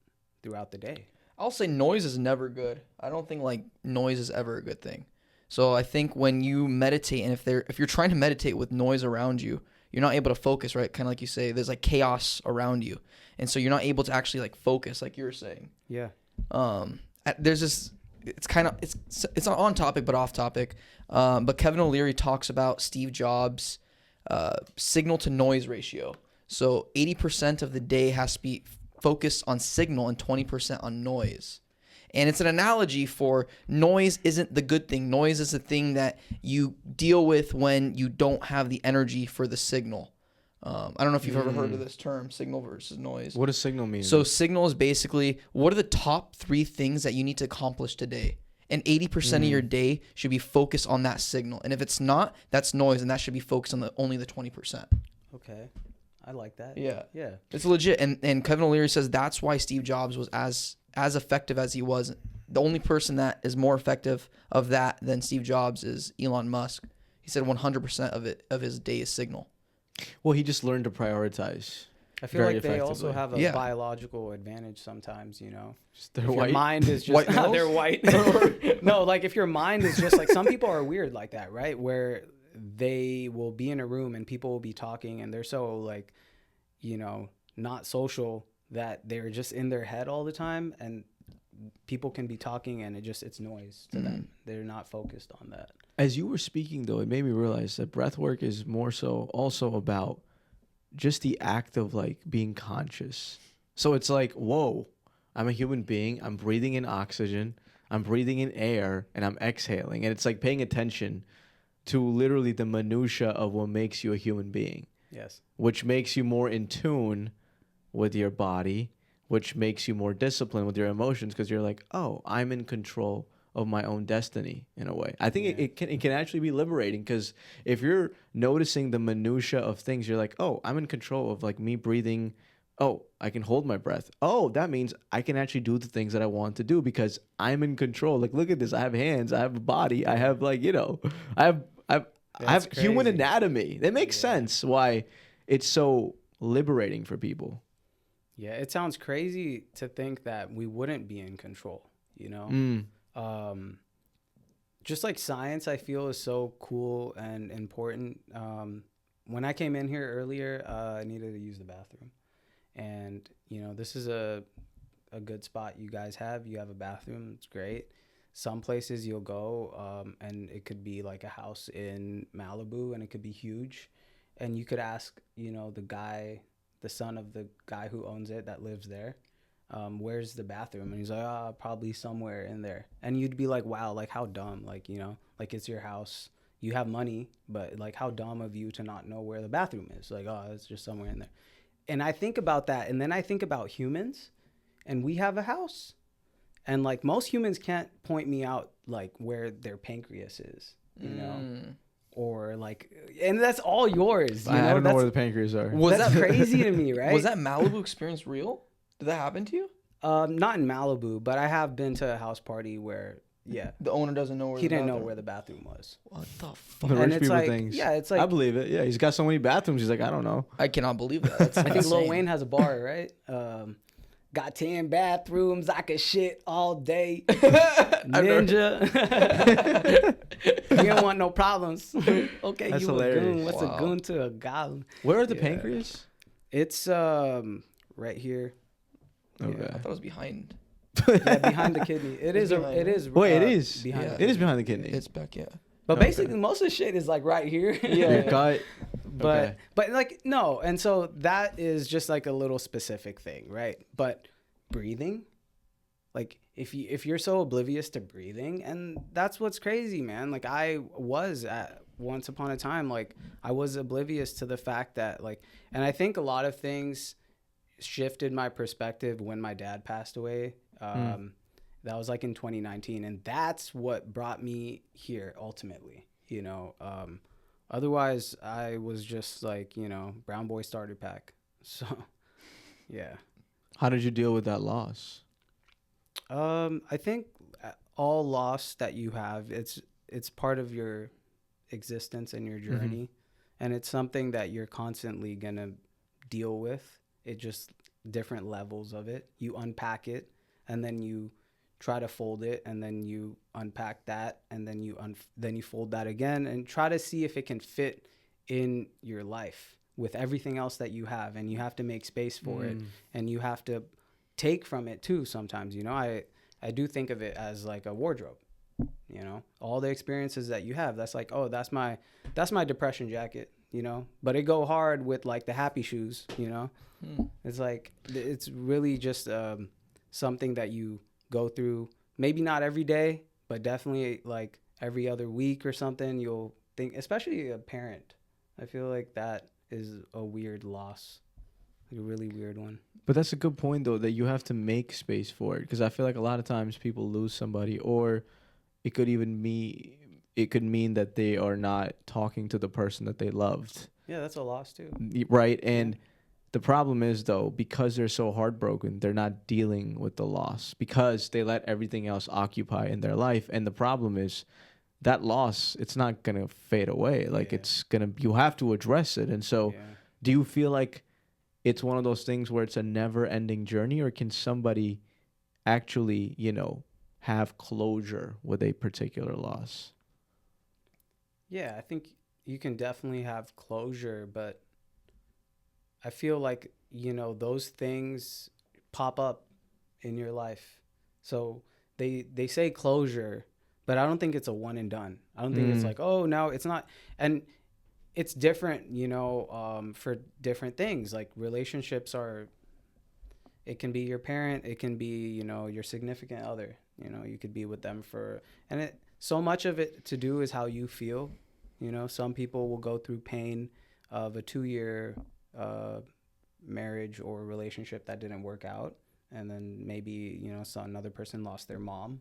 throughout the day. I'll say noise is never good. I don't think like noise is ever a good thing. So I think when you meditate, and if you're trying to meditate with noise around you, you're not able to focus, right? Kind of like you say, there's like chaos around you, and so you're not able to actually like focus, like you were saying. Yeah. There's this. It's on topic but off topic. But Kevin O'Leary talks about Steve Jobs' signal to noise ratio. So 80% of the day has to be focused on signal and 20% on noise. And it's an analogy for noise isn't the good thing. Noise is the thing that you deal with when you don't have the energy for the signal. I don't know if you've ever heard of this term, signal versus noise. What does signal mean? So signal is basically, what are the top 3 things that you need to accomplish today? And 80% of your day should be focused on that signal. And if it's not, that's noise, and that should be focused on only the 20%. Okay. I like that. Yeah. Yeah. It's legit. And Kevin O'Leary says that's why Steve Jobs was as effective as he was. The only person that is more effective of that than Steve Jobs is Elon Musk. He said 100% of his day is signal. Well, he just learned to prioritize. I feel Very like they also effectively. have a Yeah. biological advantage sometimes, you know. They're If white. your mind is just White males? they're white. No, like if your mind is just like, some people are weird like that, right? Where they will be in a room and people will be talking and they're so like not social, that they're just in their head all the time, and people can be talking and it's noise to them. They're not focused on that. As you were speaking, though, it made me realize that breath work is more so also about just the act of like being conscious. So it's like, whoa, I'm a human being. I'm breathing in oxygen. I'm breathing in air, and I'm exhaling. And it's like paying attention to literally the minutia of what makes you a human being. Yes. Which makes you more in tune with your body, which makes you more disciplined with your emotions, because you're like, oh, I'm in control of my own destiny in a way. I think it can actually be liberating, because if you're noticing the minutia of things, you're like, oh, I'm in control of like me breathing. Oh, I can hold my breath. Oh, that means I can actually do the things that I want to do because I'm in control. Like, look at this. I have hands. I have a body. I have like, I have human crazy. anatomy. It makes sense why it's so liberating for people. Yeah, it sounds crazy to think that we wouldn't be in control, Just like science, I feel, is so cool and important. When I came in here earlier, I needed to use the bathroom. And, this is a good spot you guys have. You have a bathroom. It's great. Some places you'll go, and it could be like a house in Malibu, and it could be huge. And you could ask, the son of the guy who owns it that lives there, where's the bathroom? And he's like, probably somewhere in there. And you'd be like, wow, like how dumb, like, like it's your house. You have money, but like how dumb of you to not know where the bathroom is. Like, oh, it's just somewhere in there. And I think about that. And then I think about humans, and we have a house. And like most humans can't point me out like where their pancreas is, or like, and that's all yours. I don't know where the pancreas are. That's crazy to me, right? Was that Malibu experience real? Did that happen to you? Not in Malibu, but I have been to a house party where, the owner doesn't know where he didn't know where the bathroom was. What the fuck? The And rich it's people like, things. yeah, it's like, I believe it. Yeah, he's got so many bathrooms. He's like, I don't know. I cannot believe that. That's I think Lil insane. Wayne has a bar, right? Got 10 bathrooms. I could shit all day. Ninja. You don't want no problems. Okay, That's you hilarious. a goon. What's Wow. a goon to a goblin? Where are the Yeah. pancreas? It's right here. Okay. I thought it was behind. Yeah, behind the kidney. It It's is. behind, It right? is. Wait, it is. behind. Yeah. the It is kidney. behind the kidney. It's back, yeah. But Okay. basically, most of the shit is like right here. Your gut. But Okay. but like no, and so that is just like a little specific thing, right? But breathing, like if you're so oblivious to breathing, and that's what's crazy, man. Like I was at once upon a time, like I was oblivious to the fact that like, and I think a lot of things shifted my perspective when my dad passed away. That was like in 2019, and that's what brought me here ultimately. Otherwise I was just like, brown boy starter pack. So, yeah. How did you deal with that loss? I think all loss that you have, it's part of your existence and your journey, and it's something that you're constantly gonna deal with. It just different levels of it. You unpack it, and then you try to fold it, and then you unpack that, and then you fold that again, and try to see if it can fit in your life with everything else that you have. And you have to make space for it, and you have to take from it too sometimes. I do think of it as like a wardrobe. All the experiences that you have, that's like, oh, that's my depression jacket, but it go hard with like the happy shoes. It's like, it's really just something that you go through, maybe not every day, but definitely like every other week or something. You'll think, especially a parent, I feel like that is a weird loss, like a really weird one. But that's a good point, though, that you have to make space for it. Because I feel like a lot of times people lose somebody, or it could mean that they are not talking to the person that they loved. Yeah, that's a loss too. Right? And the problem is, though, because they're so heartbroken, they're not dealing with the loss because they let everything else occupy in their life. And the problem is that loss, it's not going to fade away. Like you have to address it. And so do you feel like it's one of those things where it's a never ending journey, or can somebody actually, have closure with a particular loss? Yeah, I think you can definitely have closure, but I feel like, those things pop up in your life. So they say closure, but I don't think it's a one and done. I don't think it's like, oh, no, it's not. And it's different, for different things. Like relationships it can be your parent, it can be, your significant other. You could be with them so much of it to do is how you feel. Some people will go through pain of a 2-year marriage or relationship that didn't work out. And then maybe, another person lost their mom.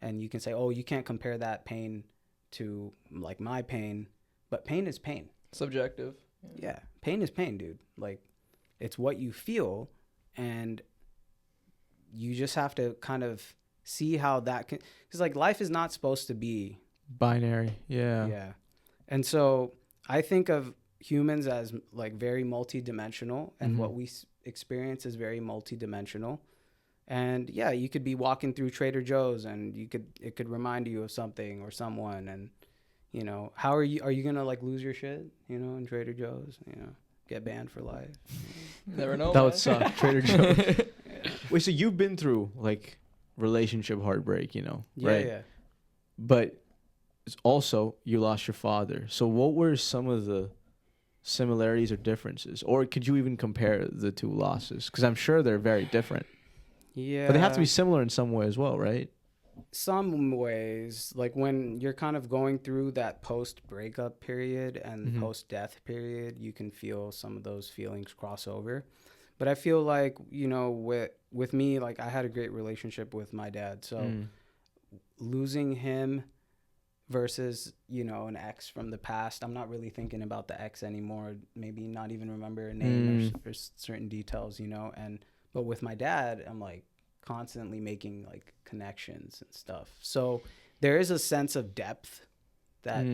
And you can say, oh, you can't compare that pain to like my pain. But pain is pain. Subjective. Yeah. Pain is pain, dude. Like, it's what you feel. And you just have to kind of see how that can. Because, like, life is not supposed to be binary. Yeah. Yeah. And so I think of humans as, like, very multidimensional. And what we experience is very multidimensional. And, yeah, you could be walking through Trader Joe's and it could remind you of something or someone. And, how are you going to like lose your shit, in Trader Joe's, get banned for life? Never know. That would suck. Trader Joe's. Yeah. Wait, so you've been through like relationship heartbreak, Yeah, right? yeah. But also you lost your father. So what were some of the similarities or differences? Or could you even compare the two losses? Because I'm sure they're very different. Yeah. But they have to be similar in some way as well, right? Some ways, like when you're kind of going through that post-breakup period and post-death period, you can feel some of those feelings cross over. But I feel like, with me, like I had a great relationship with my dad. So losing him versus, an ex from the past, I'm not really thinking about the ex anymore. Maybe not even remember a name or certain details, but with my dad, I'm like constantly making like connections and stuff. So there is a sense of depth that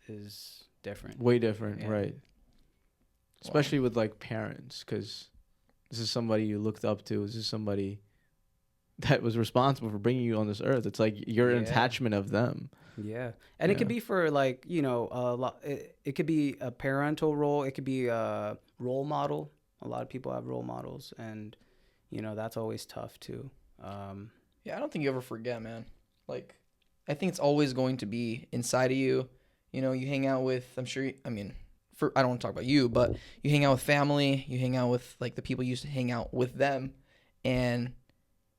is different. Way different, right? Especially with like parents, because this is somebody you looked up to. This is somebody that was responsible for bringing you on this earth. It's like you're an attachment of them. Yeah. And it could be for like, a lot. It could be a parental role. It could be a role model. A lot of people have role models, and that's always tough too. Yeah, I don't think you ever forget, man. Like, I think it's always going to be inside of you. You hang out with, I don't want to talk about you, but you hang out with family, you hang out with like the people you used to hang out with them. And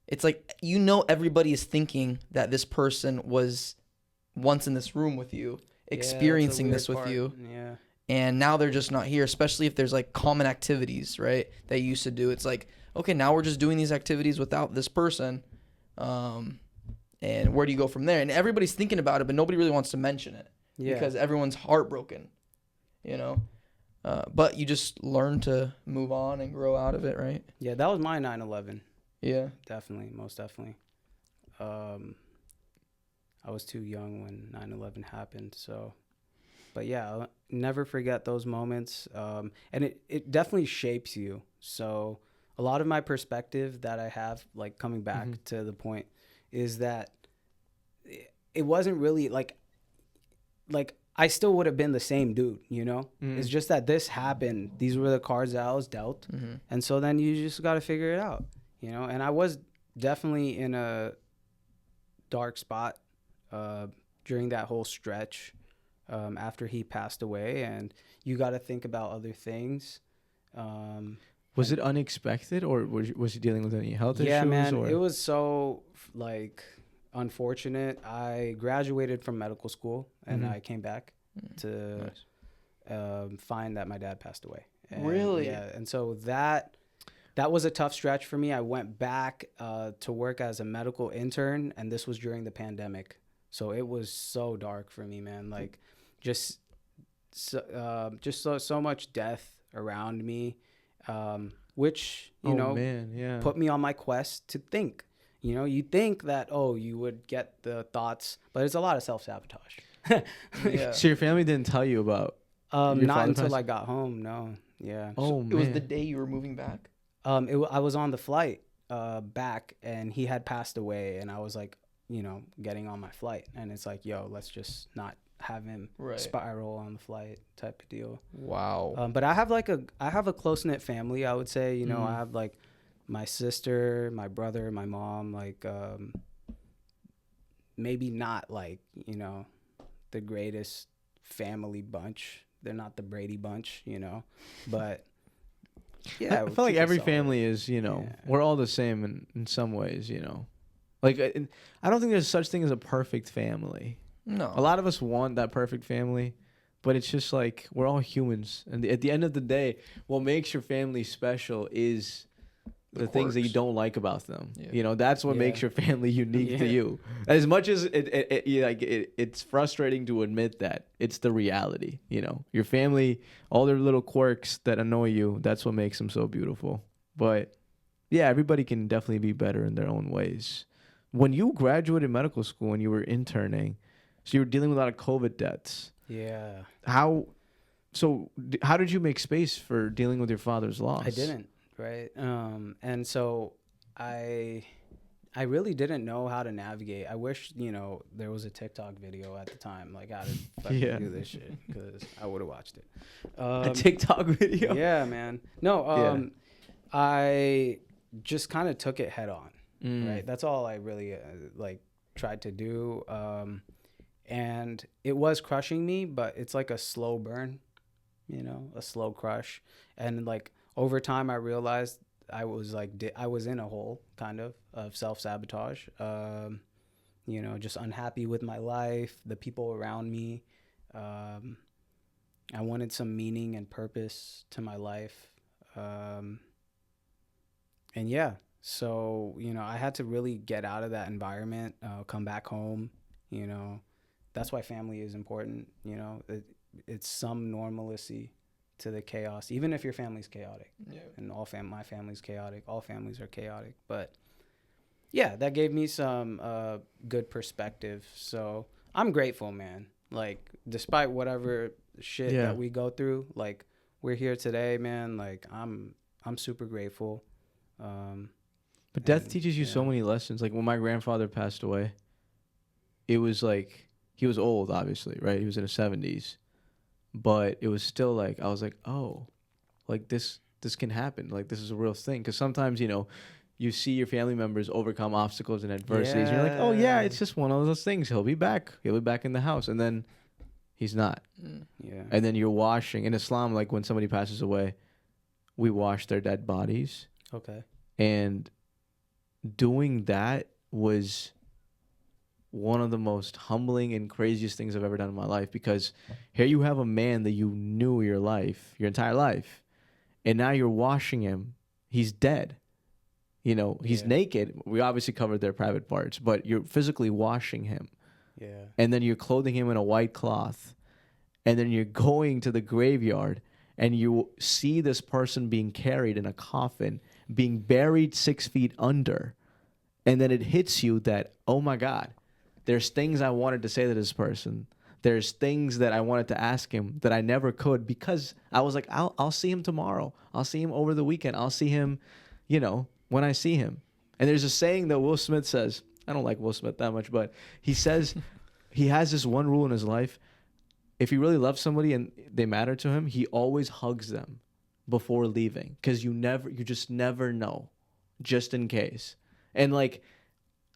it's like, everybody is thinking that this person was once in this room with you, experiencing this with you. Yeah. And now they're just not here, especially if there's like common activities, right, that you used to do. It's like, okay, now we're just doing these activities without this person. And where do you go from there? And everybody's thinking about it, but nobody really wants to mention it because everyone's heartbroken, but you just learn to move on and grow out of it, right? Yeah, that was my 9/11. Yeah. Definitely, most definitely. I was too young when 9/11 happened, so... But yeah, I'll never forget those moments. And it definitely shapes you. So a lot of my perspective that I have, like coming back to the point, is that it wasn't really like I still would have been the same dude, It's just that this happened. These were the cards that I was dealt. And so then you just got to figure it out, And I was definitely in a dark spot during that whole stretch. After he passed away, and you got to think about other things. Was it unexpected, or was he dealing with any health issues? Yeah, man, or? It was so unfortunate. I graduated from medical school, and I came back to find that my dad passed away. And, really? Yeah, and so that was a tough stretch for me. I went back to work as a medical intern, and this was during the pandemic. So it was so dark for me, man. Like, just so much death around me, which put me on my quest to think. You think that you would get the thoughts, but it's a lot of self-sabotage. Yeah. So your family didn't tell you about? Not until I got home. No. Yeah. Oh, man. It was the day you were moving back. I was on the flight back, and he had passed away, and I was like, getting on my flight, and it's like, yo, let's just not have him Right. spiral on the flight type of deal. Wow. But I have a close knit family. I would say, you know, I have like my sister, my brother, my mom. Like, maybe not like, you know, the greatest family bunch. They're not the Brady bunch, you know, but yeah. I feel like every family is, you know, we're all the same in some ways, you know. Like, I don't think there's such thing as a perfect family. No. A lot of us want that perfect family, but it's just like we're all humans. And at the end of the day, what makes your family special is the things that you quirks. don't like about them. Yeah. You know, that's what Yeah. makes your family unique to you. As much as it's frustrating to admit that, it's the reality. You know, your family, all their little quirks that annoy you, that's what makes them so beautiful. But yeah, everybody can definitely be better in their own ways. When you graduated medical school and you were interning, so you were dealing with a lot of COVID deaths. Yeah. How did you make space for dealing with your father's loss? I didn't. Right. And so I really didn't know how to navigate. I wish, you know, there was a TikTok video at the time, like how to fucking do this shit, because I would have watched it. A TikTok video? Yeah, man. No, I just kind of took it head on. Right. That's all I really like tried to do. And it was crushing me, but it's like a slow burn, you know, a slow crush. And like over time, I realized I was in a hole kind of self-sabotage, you know, just unhappy with my life, the people around me. I wanted some meaning and purpose to my life. And yeah, so, you know, I had to really get out of that environment, come back home, you know. That's why family is important, you know. It's some normalcy to the chaos, even if your family's chaotic. Yeah. And my family's chaotic. All families are chaotic. But yeah, that gave me some good perspective. So I'm grateful, man. Like, despite whatever shit that we go through, like, we're here today, man. Like, I'm super grateful. But death teaches you so many lessons. Like when my grandfather passed away, it was like, he was old, obviously, right? He was in his 70s. But it was still like, I was like, oh, like this can happen. Like, this is a real thing. Because sometimes, you know, you see your family members overcome obstacles and adversities. And you're like, oh, yeah, it's just one of those things. He'll be back. He'll be back in the house. And then he's not. Yeah. And then you're washing. In Islam, like when somebody passes away, we wash their dead bodies. Okay. And doing that was one of the most humbling and craziest things I've ever done in my life, because here you have a man that you knew your entire life, and now you're washing him. He's dead. You know, he's naked. We obviously covered their private parts, but you're physically washing him. Yeah. And then you're clothing him in a white cloth, and then you're going to the graveyard, and you see this person being carried in a coffin, being buried 6 feet under, and then it hits you that, oh my God, there's things I wanted to say to this person. There's things that I wanted to ask him that I never could, because I was like, I'll see him tomorrow. I'll see him over the weekend. I'll see him, you know, when I see him. And there's a saying that Will Smith says. I don't like Will Smith that much, but he says he has this one rule in his life. If he really loves somebody and they matter to him, he always hugs them before leaving, because you just never know, just in case. And like,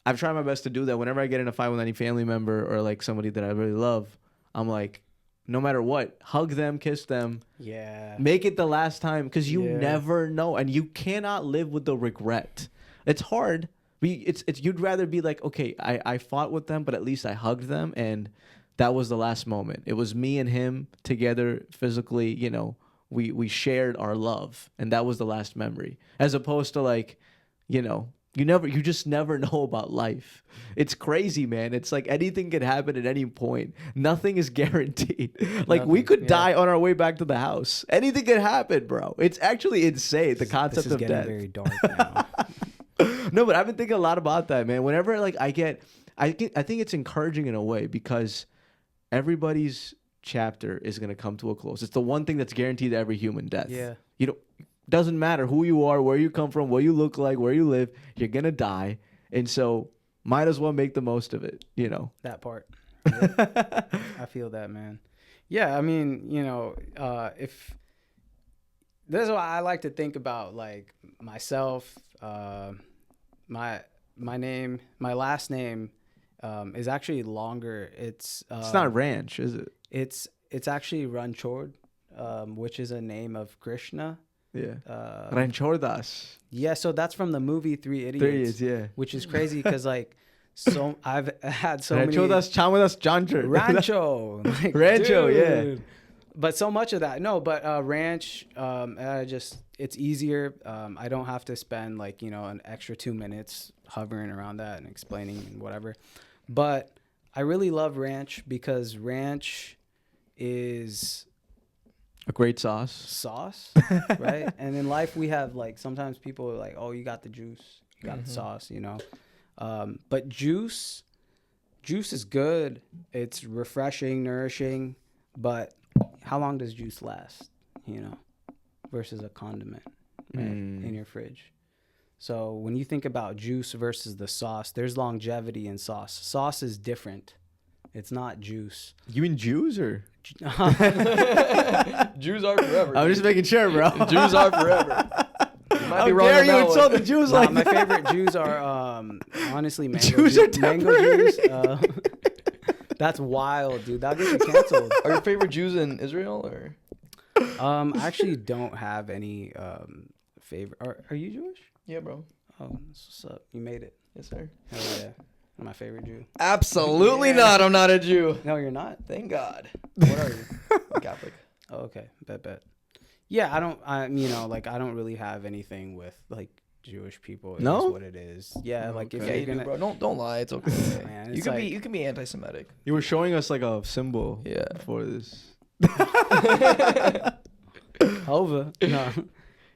I've tried my best to do that. Whenever I get in a fight with any family member or like somebody that I really love, I'm like, no matter what, hug them, kiss them. Yeah. Make it the last time, because you never know. And you cannot live with the regret. It's hard. You'd rather be like, okay, I fought with them, but at least I hugged them, and that was the last moment. It was me and him together physically, you know, we shared our love, and that was the last memory. As opposed to like, you know, you just never know about life. It's crazy, man. It's like anything can happen at any point. Nothing is guaranteed. Like we could die on our way back to the house. Anything could happen, bro. It's actually insane, the concept of death. This is getting very dark now. No, but I've been thinking a lot about that, man. Whenever like I think it's encouraging in a way, because everybody's chapter is going to come to a close. It's the one thing that's guaranteed to every human, death. Yeah. You know, doesn't matter who you are, where you come from, what you look like, where you live, you're going to die. And so might as well make the most of it, you know. That part. I feel that, man. Yeah, I mean, if this is what I like to think about, like myself, my last name is actually longer. It's not Ranch, is it? It's actually Ranchod, which is a name of Krishna. Yeah. Ranchordas. Yeah, so that's from the movie Three Idiots. 3 Idiots, yeah. Which is crazy because like I've had so many Ranchodas, Chamadas, Jancher. Rancho. Like, Rancho, dude. yeah. But so much of that. No, but ranch, it's easier. I don't have to spend like, an extra 2 minutes hovering around that and explaining and whatever. But I really love ranch because ranch is A great sauce. Right? And in life we have like, sometimes people are like, oh, you got the juice, you got the sauce, but juice is good. It's refreshing, nourishing, but how long does juice last, versus a condiment, right, in your fridge? So when you think about juice versus the sauce, there's longevity in sauce. Sauce is different. It's not juice. You mean Jews or? Jews are forever. I'm just making sure, bro. Jews are forever. How dare you insult the Jews like my that? favorite Jews are honestly mango Jews are mango juice. That's wild, dude. That'll get you canceled. Are your favorite Jews in Israel or? I actually don't have any favorite. Are you Jewish? Yeah, bro. Oh, that's what's up. You made it. Yes, sir. Hell yeah. I'm my favorite Jew. Absolutely Yeah. not. I'm not a Jew. No, you're not. Thank God. What are you? I'm Catholic. Oh, okay. Bet. Yeah, I don't really have anything with like Jewish people. It No? is what it is. Yeah, Oh, like okay. if Yeah, you're you do, gonna, bro. Don't lie. It's okay. man, You it's can like, be anti-Semitic. You were showing us like a symbol. Yeah. For this. over. No.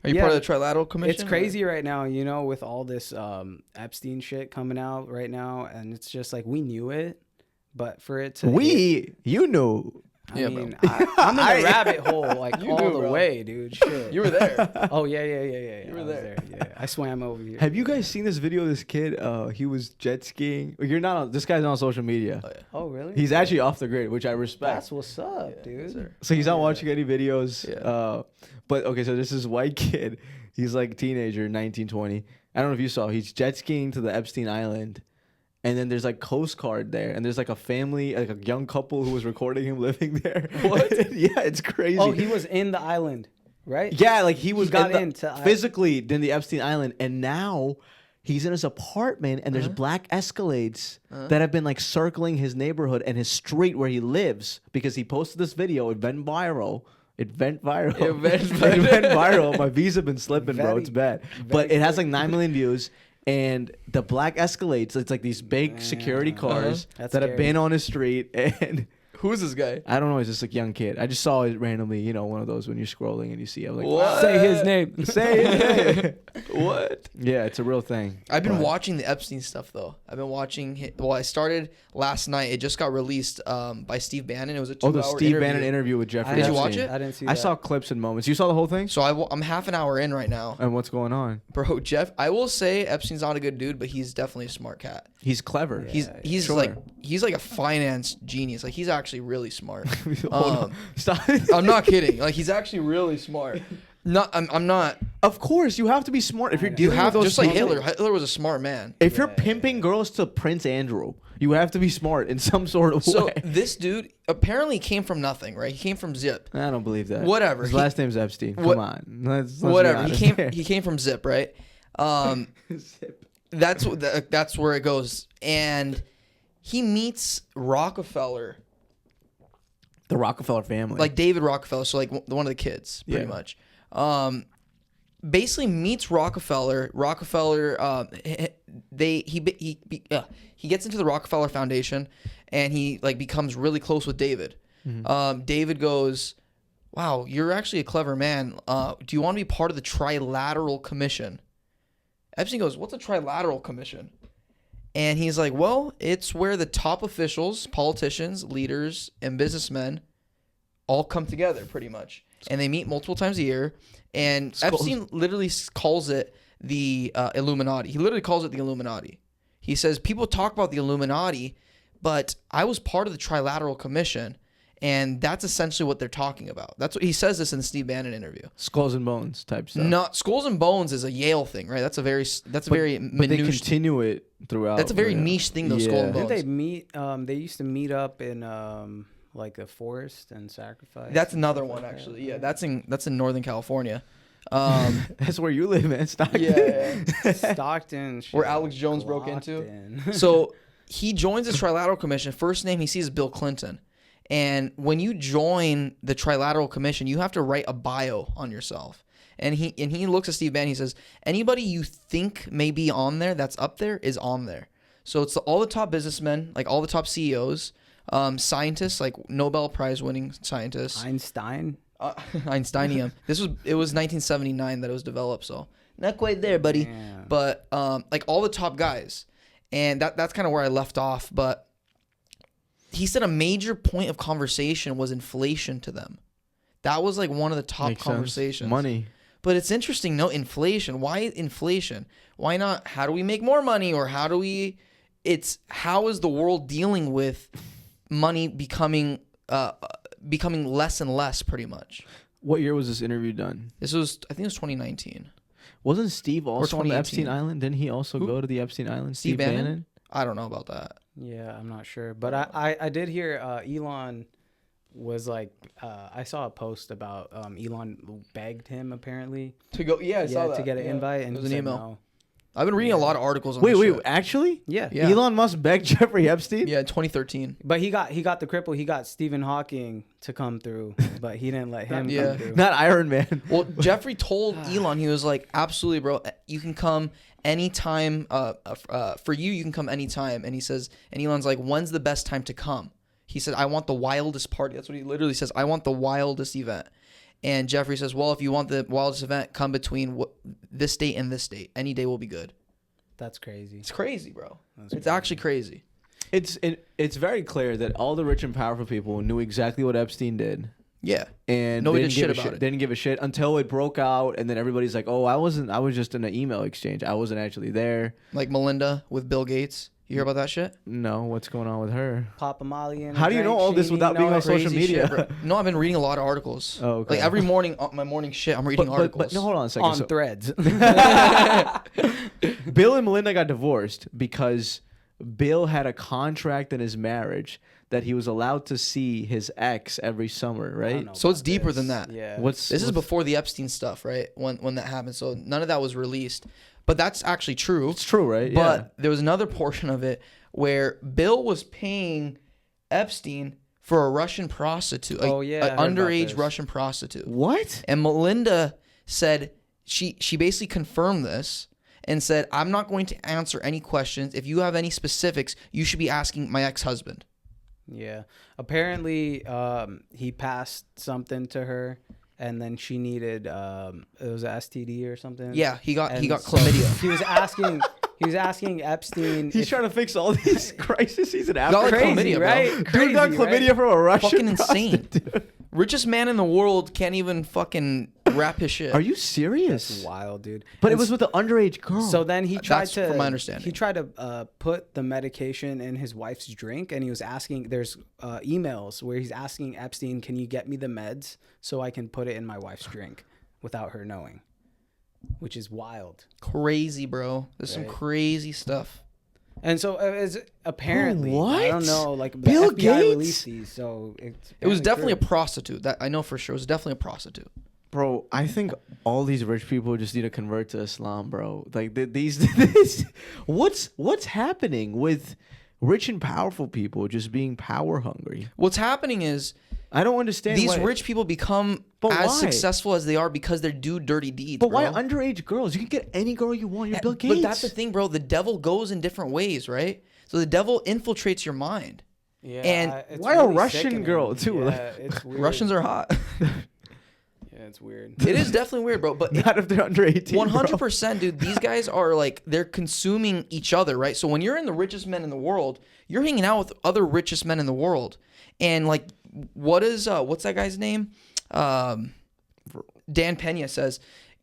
Are you Yeah, part of the Trilateral Commission? It's crazy right now, with all this Epstein shit coming out right now, and it's just like we knew it, but for it to You knew. Yeah, I bro. mean, I'm in the rabbit hole like You all knew, the bro. way, dude. Shit. You were there. Oh yeah. You were I was there. Yeah, I swam over here. Have you guys seen this video of this kid? He was jet skiing. You're not on. This guy's not on social media. Oh, yeah. Oh really? He's actually off the grid, which I respect. That's what's up, Yeah, dude. yes, sir. So he's not watching any videos. Yeah. But okay, so this is white kid. He's like a teenager, 19, 20. I don't know if you saw. He's jet skiing to the Epstein Island. And then there's like Coast Guard there. And there's like a family, like a young couple who was recording him living there. What? Yeah, it's crazy. Oh, he was in the island, right? Yeah, like he was got in the, physically in the Epstein Island. And now he's in his apartment and there's black Escalades that have been like circling his neighborhood and his street where he lives because he posted this video. It went viral. It went viral. My visa been slipping, bro. It's bad. But it has like 9 million views. And the black Escalades, it's like these big security cars That's that have scary. been on his street. And Who is this guy? I don't know, he's just like a young kid. I just saw it randomly, one of those when you're scrolling and you see it. I'm like, What? Say his name. say his name. What? Yeah, it's a real thing. I've been But- watching the Epstein stuff though. I've been watching. Well, I started last night. It just got released by Steve Bannon. It was a 2-hour the Steve Bannon interview with Jeffrey Did you Epstein. watch it? I didn't see I that. saw clips and moments. You saw the whole thing? So I'm half an hour in right now, And what's going on? bro. I will say Epstein's not a good dude, but he's definitely a smart cat. He's clever. He's Sure. he's like a finance genius. Like he's actually really smart. Hold on. Stop. I'm not kidding. Like he's actually really smart. I'm not. Of course, you have to be smart if you're You dealing have with those just like people. Hitler. Hitler was a smart man. If you're pimping girls to Prince Andrew, you have to be smart in some sort of So way. this dude apparently came from nothing, right? He came from Zip. I don't believe that. Whatever. His He- last name's Epstein. Come What- on. Let's be Whatever. honest He here. came from Zip, right? That's where it goes. And he meets Rockefeller, The Rockefeller family. like David Rockefeller, so like one of the kids, pretty Yeah. much. Basically meets Rockefeller. Rockefeller, he gets into the Rockefeller Foundation, and he like becomes really close with David. David goes, "Wow, you're actually a clever man. Do you want to be part of the Trilateral Commission?" Epstein goes, "What's a Trilateral Commission?" And he's like, "Well, it's where the top officials, politicians, leaders, and businessmen all come together, pretty much. And they meet multiple times a year. And Epstein literally calls it the Illuminati. He literally calls it the Illuminati. He says people talk about the Illuminati, but I was part of the Trilateral Commission, and that's essentially what they're talking about. That's what he says this in the Steve Bannon interview. Skulls and bones type stuff. Not Skulls and Bones is a Yale thing, right? That's a very but they minutiae. continue it throughout. That's a very niche thing, though. Skull and Didn't Bones. they meet? They used to meet up in like a forest and sacrifice. That's and another stuff one, like that. actually. Yeah, that's in Northern California. That's where you live, man. Stockton. Yeah. Stockton. Where shit, Alex Jones broke into. Glockton. So he joins this Trilateral Commission. First name he sees is Bill Clinton. And when you join the Trilateral Commission, you have to write a bio on yourself. And he looks at Steve Bannon. He says, anybody you think may be on there that's up there is on there. So it's all the top businessmen, like all the top CEOs, scientists, like Nobel Prize winning scientists. Einstein. Einsteinium. It was 1979 that it was developed, so not quite there, buddy. Damn. But like all the top guys, and that's kind of where I left off. But he said a major point of conversation was inflation to them. That was like one of the top Makes sense. conversations. Money. But it's interesting. No, inflation. Why inflation? Why not? How do we make more money, or how do we? It's how is the world dealing with money becoming less and less, pretty much. What year was this interview done? I think it was 2019. Wasn't Steve also on the 2018. Epstein Island? Didn't he also Who? go to the Epstein Island? Steve Bannon? I don't know about that. Yeah, I'm not sure, but I did hear Elon was like I saw a post about Elon begged him apparently To go, yeah, I saw that. to get an invite, and It was he an said email. no. I've been reading a lot of articles on Wait, this wait, shit. actually? Yeah. Yeah. Elon Musk begged Jeffrey Epstein? Yeah, 2013. But he got the cripple. He got Stephen Hawking to come through, but he didn't let him Yeah. come through. Not Iron Man. Well, Jeffrey told Elon, he was like, absolutely, bro. You can come anytime. For you can come anytime. And he says, and Elon's like, when's the best time to come? He said, I want the wildest party. That's what he literally says. I want the wildest event. And Jeffrey says, well, if you want the wildest event, come between this date and this date. Any day will be good. That's crazy. It's crazy, bro. That's It's crazy. actually crazy. It's very clear that all the rich and powerful people knew exactly what Epstein did. Yeah. And Nobody they did didn't give shit a about it. They didn't give a shit until it broke out, and then everybody's like, "Oh, I was just in an email exchange. I wasn't actually there." Like Melinda with Bill Gates. You hear about that shit? No, what's going on with her? Pop a Molly in. How do you know all this without being on social Crazy media? shit, bro. No, I've been reading a lot of articles. Oh, okay. Like every morning, my morning shit, I'm reading articles. But no, hold on a second. on So, Threads? Bill and Melinda got divorced because Bill had a contract in his marriage that he was allowed to see his ex every summer, I right? don't know So it's about deeper this. than that. Yeah. What's This is what's- before the Epstein stuff, right? When that happened. So none of that was released. But that's actually true. It's true, right? But there was another portion of it where Bill was paying Epstein for a Russian prostitute. Oh, yeah, I An heard about underage this. Russian prostitute. What? And Melinda said she basically confirmed this and said, I'm not going to answer any questions. If you have any specifics, you should be asking my ex-husband. Yeah. Apparently, he passed something to her, and then she needed it was a STD or something. Yeah, he got And so chlamydia. He was asking Epstein. He's if- trying to fix all these crises in Got like Africa. crazy, chlamydia, bro. right? Dude got Crazy, chlamydia right? from a Russian Fucking insane. prostitute. Richest man in the world can't even fucking wrap his shit. Are you serious? Wild, dude. But it And was with an underage girl. So then he tried That's to, from my understanding. he tried to put the medication in his wife's drink, and he was asking. There's emails where he's asking Epstein, "Can you get me the meds so I can put it in my wife's drink without her knowing?" Which is wild. Crazy, bro. There's some Right. crazy stuff. And so apparently, What? I don't know, like the Bill FBI Gates? released these, so it's It was apparently definitely a true. prostitute. That I know for sure. It was definitely a prostitute. Bro, I think all these rich people just need to convert to Islam, bro. Like these, what's happening with rich and powerful people just being power hungry? What's happening is I don't understand these why, rich people become But as why? successful as they are because they do dirty deeds. But bro. why underage girls? You can get any girl you want. You're Bill Gates. But that's the thing, bro. The devil goes in different ways, right? So the devil infiltrates your mind. Yeah, And it's why a really Russian sickening. girl, too? Yeah, it's weird. Russians are hot. Yeah, it's weird. It is definitely weird, bro. But Not if they're under 18. 100%, dude. These guys are like, they're consuming each other, right? So when you're in the richest men in the world, you're hanging out with other richest men in the world. And like, what's that guy's name? Dan Pena says,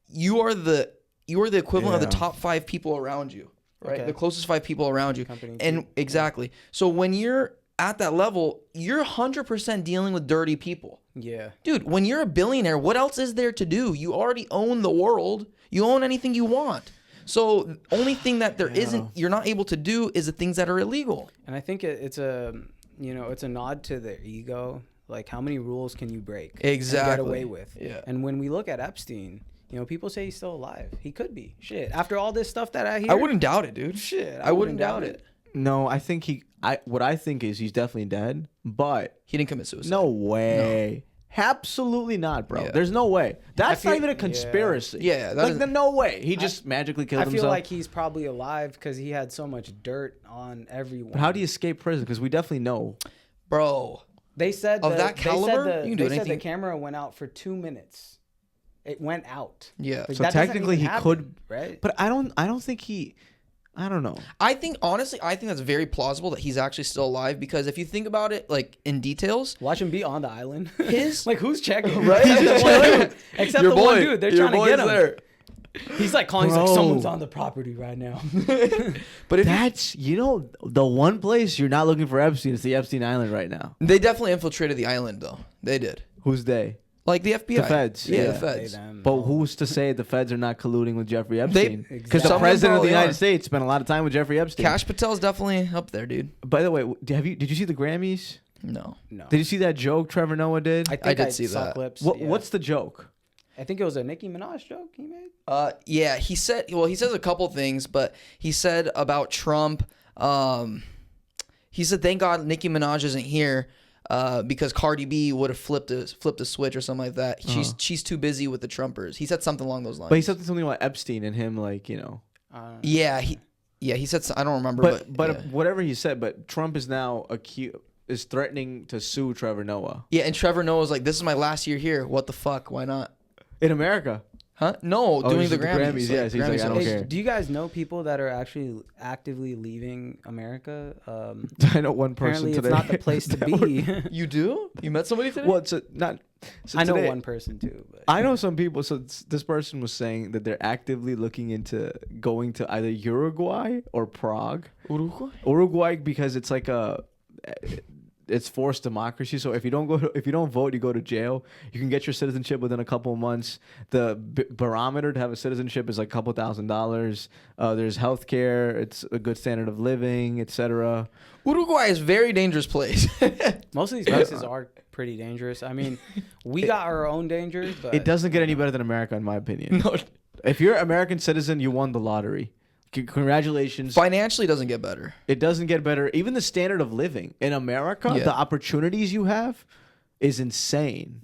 you are the equivalent of the Yeah. top 5 people around you. right? Okay. The closest 5 people around you. Company And too. exactly. So when you're at that level, you're 100% dealing with dirty people. Yeah. Dude, when you're a billionaire, what else is there to do? You already own the world. You own anything you want. So the only thing that there isn't, you're not able to do is the things that are illegal. And I think it's a, you know, it's a nod to their ego. Like, how many rules can you break? Exactly. And get away with. Yeah. And when we look at Epstein, you know, people say he's still alive. He could be. Shit. After all this stuff that I hear. I wouldn't doubt it, dude. Shit. I wouldn't doubt it. No, I think what I think is he's definitely dead, but He didn't commit suicide. no way. Absolutely not, bro. Yeah. There's no way. That's not feel- even a conspiracy. Yeah, that like is- no way. He just magically killed I feel himself. like he's probably alive because he had so much dirt on everyone. But how do you escape prison? Because we definitely know. Bro. They said Of that caliber? You can do they said anything. the camera went out for 2 minutes. It went out. Yeah. Like, So that doesn't technically even he happen, could, right? but I don't think he. I don't know. I think, honestly, that's very plausible that he's actually still alive because if you think about it, like, in details, Watch him be on the island. His- like, who's checking? Right? Except the one dude. They're your trying to get him. boy's He's like calling. He's like, Bro. someone's on the property right now. But if That's the one place you're not looking for Epstein is the Epstein Island right now. they definitely infiltrated the island, though. They did. Who's they? Like the FBI. The feds. Yeah, Yeah. the feds. But who's to say the feds are not colluding with Jeffrey Epstein? Because the Some president of the probably United are. States spent a lot of time with Jeffrey Epstein. Cash Patel's definitely up there, dude. By the way, did you see the Grammys? No. No. Did you see that joke Trevor Noah did? I think I did see saw that. clips. What, yeah. What's the joke? I think it was a Nicki Minaj joke he made. Yeah, he said, well, he says a couple things, but he said about Trump, he said, thank God Nicki Minaj isn't here because Cardi B would have flipped a switch or something like that. She's too busy with the Trumpers. He said something along those lines. But he said something about Epstein and him, like, you know. Yeah, he said, I don't remember, But yeah. whatever he said, but Trump is now is threatening to sue Trevor Noah. Yeah, and Trevor Noah's like, this is my last year here. What the fuck? Why not? In America. Huh? No, Oh, doing he's the at the Grammys. Grammys, yes, he's like, I don't Hey, care. do you guys know people that are actually actively leaving America? I know one person Apparently, today. it's not the place to be. You do? You met somebody today? Well, it's not. So I know today- one person too. But I know some people. So this person was saying that they're actively looking into going to either Uruguay or Prague. Uruguay because it's like it's forced democracy. So if you don't vote, you go to jail. You can get your citizenship within a couple of months. The barometer to have a citizenship is like $2,000. There's healthcare. It's a good standard of living, etc. Uruguay is a very dangerous place. most of these places are pretty dangerous. I mean, we got our own dangers, but It doesn't get any better than America, in my opinion. No, If you're an American citizen, you won the lottery. Congratulations. financially doesn't get better. It doesn't get better. Even the standard of living in America, Yeah. the opportunities you have is insane.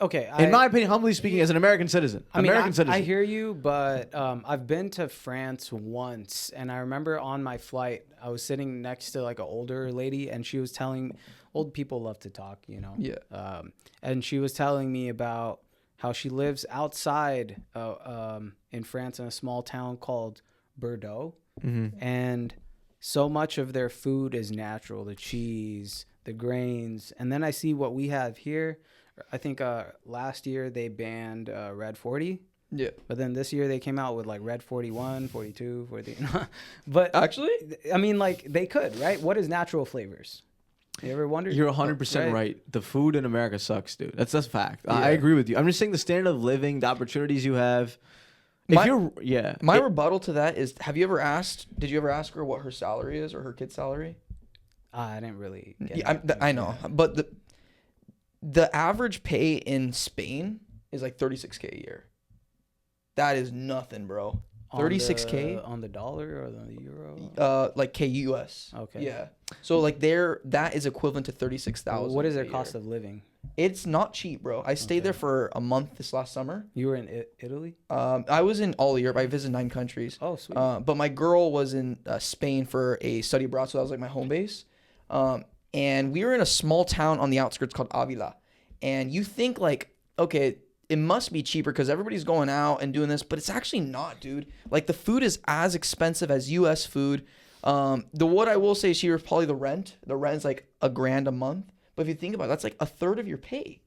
okay. In my opinion, humbly speaking, as an American citizen, American citizen. I hear you, but I've been to France once, and I remember on my flight, I was sitting next to like an older lady, and she was telling, old people love to talk, you know. Yeah. And she was telling me about how she lives outside in France in a small town called Bordeaux, and so much of their food is natural, the cheese, the grains, and then I see what we have here. I think last year they banned Red 40, Yeah. but then this year they came out with like Red 41, 42, 40. But Actually? I mean, like they could, right? What is natural flavors? You ever wondered? You're 100% Right. right. The food in America sucks, dude. That's a fact. Yeah. I agree with you. I'm just saying the standard of living, the opportunities you have. My My rebuttal to that is, did you ever ask her what her salary is or her kid's salary? I didn't really. Get Yeah, I know, but the average pay in Spain is like 36K a year. That is nothing, bro. 36K on the dollar or the euro. like KUS. Okay. Yeah. So like that is equivalent to 36,000. What is their a cost year. of living? It's not cheap, bro. I stayed there for a month this last summer. You were in Italy? I was in all Europe. I visited 9 countries. Oh, sweet. But my girl was in Spain for a study abroad, so that was like my home base. And we were in a small town on the outskirts called Avila. And you think like, okay, it must be cheaper because everybody's going out and doing this, but it's actually not, dude. Like the food is as expensive as U.S. food. What I will say is here is probably the rent. The rent is like $1,000 a month. But if you think about it, that's like a third of your pay.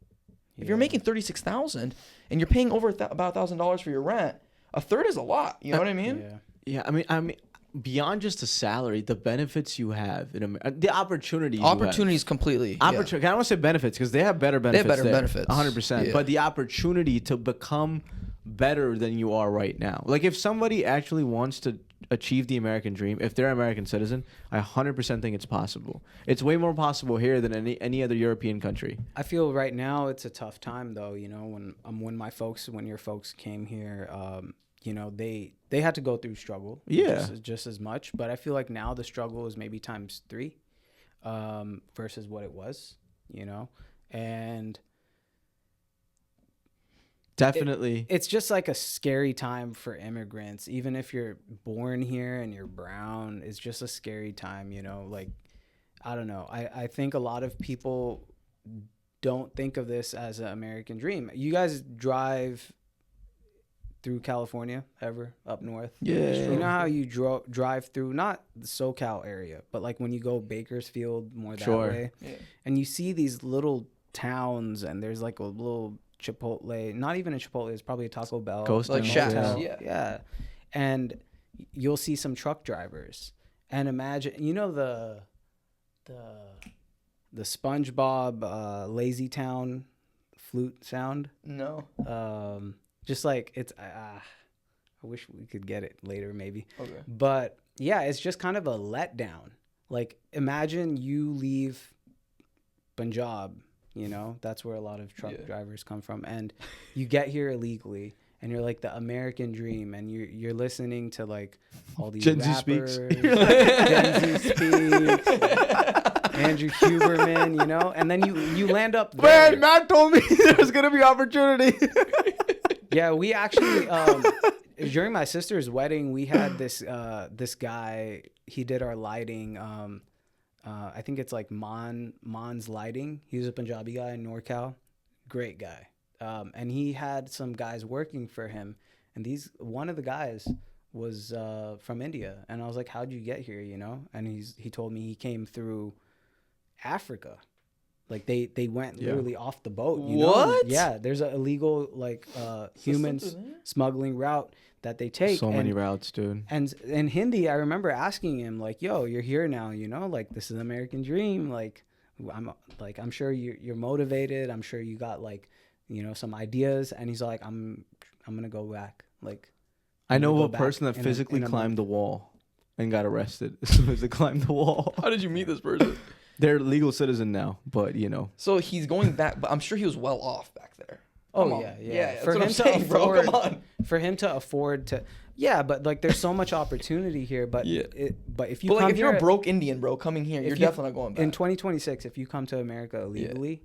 If you're making $36,000 and you're paying over about $1,000 for your rent, a third is a lot. You know what I mean? Yeah. Yeah, I mean, beyond just the salary, the benefits you have in America, the opportunities. Opportunities completely. I don't want to say benefits because they have better benefits. They have better benefits. 100%. Yeah. But the opportunity to become better than you are right now. Like if somebody actually wants to achieve the American dream, if they're an American citizen, I 100% think it's possible. It's way more possible here than any other European country. I feel right now it's a tough time though. When your folks came here, they had to go through struggle. Yeah. Just as much. But I feel like now the struggle is maybe times 3, versus what it was. And Definitely. it's just like a scary time for immigrants. Even if you're born here and you're brown, it's just a scary time, like, I don't know. I think a lot of people don't think of this as an American dream. You guys drive through California ever up north? Yeah. You know how you drive through, not the SoCal area, but like when you go Bakersfield, more that way. Yeah. And you see these little towns and there's like a little Chipotle, not even a Chipotle, it's probably a Taco Bell. Ghost Like shacks, motel. yeah. And you'll see some truck drivers. And imagine, the SpongeBob Lazy Town flute sound? No. Just like it's I wish we could get it later maybe. Okay. But yeah, it's just kind of a letdown. Like imagine you leave Punjab, that's where a lot of truck drivers come from, and you get here illegally and you're like the American dream and you're listening to like all these Gen Z rappers. speaks. Gen Z speaks. Andrew Huberman, and then you land up there. Man, Matt told me there's going to be opportunity. Yeah, we actually during my sister's wedding, we had this guy. He did our lighting. I think it's like Man's Lighting. He was a Punjabi guy in NorCal, great guy. And he had some guys working for him, and one of the guys was from India, and I was like, "How'd you get here?" And he told me he came through Africa. Like they went literally off the boat. What? Yeah, there's an illegal human smuggling route that they take. So many routes, dude. And in Hindi, I remember asking him like, "Yo, you're here now, like this is the American dream. Like, I'm sure you're motivated. I'm sure you got some ideas." And he's like, "I'm gonna go back." Like, I know go a back person that in a- physically in a climbed the wall and got arrested as soon as they climbed the wall. How did you meet this person? They're a legal citizen now, but So he's going back, but I'm sure he was well off back there. Oh Come on. yeah. For him to afford, bro, come on. For him to afford to, but like there's so much opportunity here. But Yeah. but if you But come like if you're here, a broke Indian, bro, coming here, you're definitely not going back. in 2026, if you come to America illegally,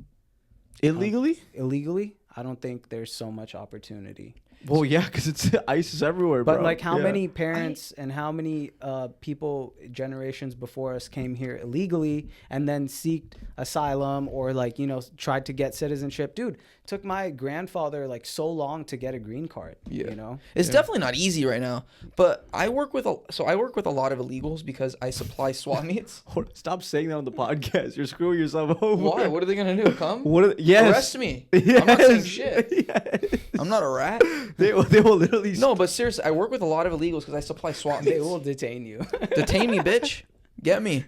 illegally? I don't think there's so much opportunity. Well, yeah, because it's ICE is everywhere, bro. But like, how many parents and how many people generations before us came here illegally and then seeked asylum or tried to get citizenship? Dude, took my grandfather so long to get a green card. It's definitely not easy right now. But I work with a lot of illegals because I supply swap meets. Stop saying that on the podcast. You're screwing yourself over. Why? What are they gonna do? Come? Yes. Arrest me. Yes. I'm not saying shit. Yes. I'm not a rat. They will literally. No, but seriously, I work with a lot of illegals because I supply swap meets. They will detain you. Detain me, bitch. Get me.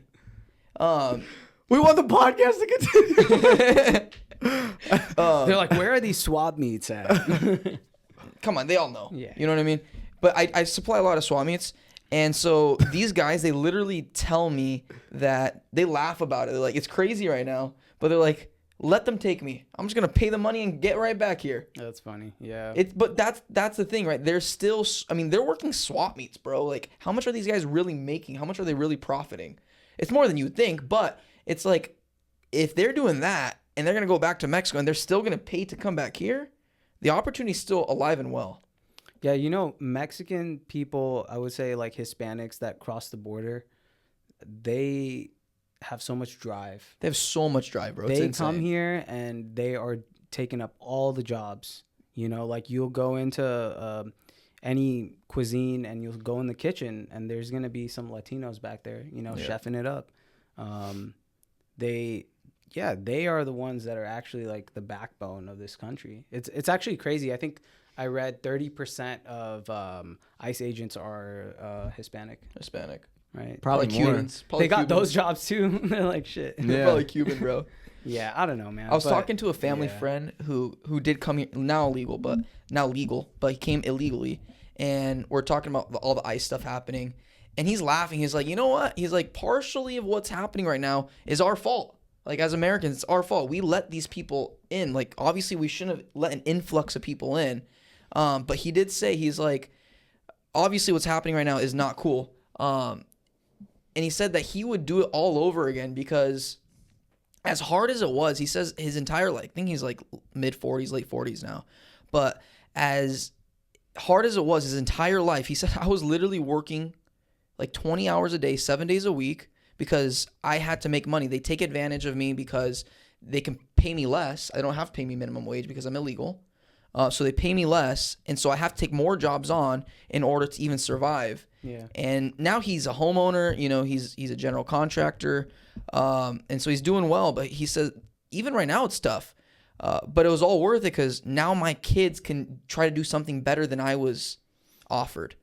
We want the podcast to continue. They're like, where are these swab meets at? Come on, they all know. Yeah. You know what I mean? But I supply a lot of swap meets. And so these guys, they literally tell me that they laugh about it. They're like, it's crazy right now. But they're like, let them take me. I'm just going to pay the money and get right back here. That's funny. Yeah. But that's the thing, right? They're still, they're working swap meets, bro. Like, how much are these guys really making? How much are they really profiting? It's more than you would think, but it's like, if they're doing that and they're going to go back to Mexico and they're still going to pay to come back here, the opportunity's still alive and well. Yeah, Mexican people, I would say Hispanics that cross the border, they have so much drive. They have so much drive, bro. They come here and they are taking up all the jobs. You'll go into any cuisine and you'll go in the kitchen and there's going to be some Latinos back there, chefing it up. They are the ones that are actually the backbone of this country. It's actually crazy. I think I read 30% of ICE agents are Hispanic, right? Probably Like more. Cubans. Probably They got Cubans. those jobs too. They're like shit. They're probably Cuban, bro. Yeah, I don't know, man. I was but- talking to a family yeah. friend who did come here now legal, but he came illegally, and we're talking about all the ICE stuff happening, and he's laughing. He's like, you know what? He's like, partially of what's happening right now is our fault. Like, as Americans, it's our fault. We let these people in. Like, obviously, we shouldn't have let an influx of people in. But he did say, he's like, obviously, what's happening right now is not cool. And he said that he would do it all over again because as hard as it was, he says his entire life, I think he's like mid 40s, late 40s now. But as hard as it was, his entire life, he said, I was literally working like 20 hours a day, 7 days a week, because I had to make money. They take advantage of me because they can pay me less. I don't have to pay me minimum wage because I'm illegal. So they pay me less. And so I have to take more jobs on in order to even survive. Yeah. And now he's a homeowner, you know, he's a general contractor. And so he's doing well, but he says even right now it's tough. But it was all worth it because now my kids can try to do something better than I was offered.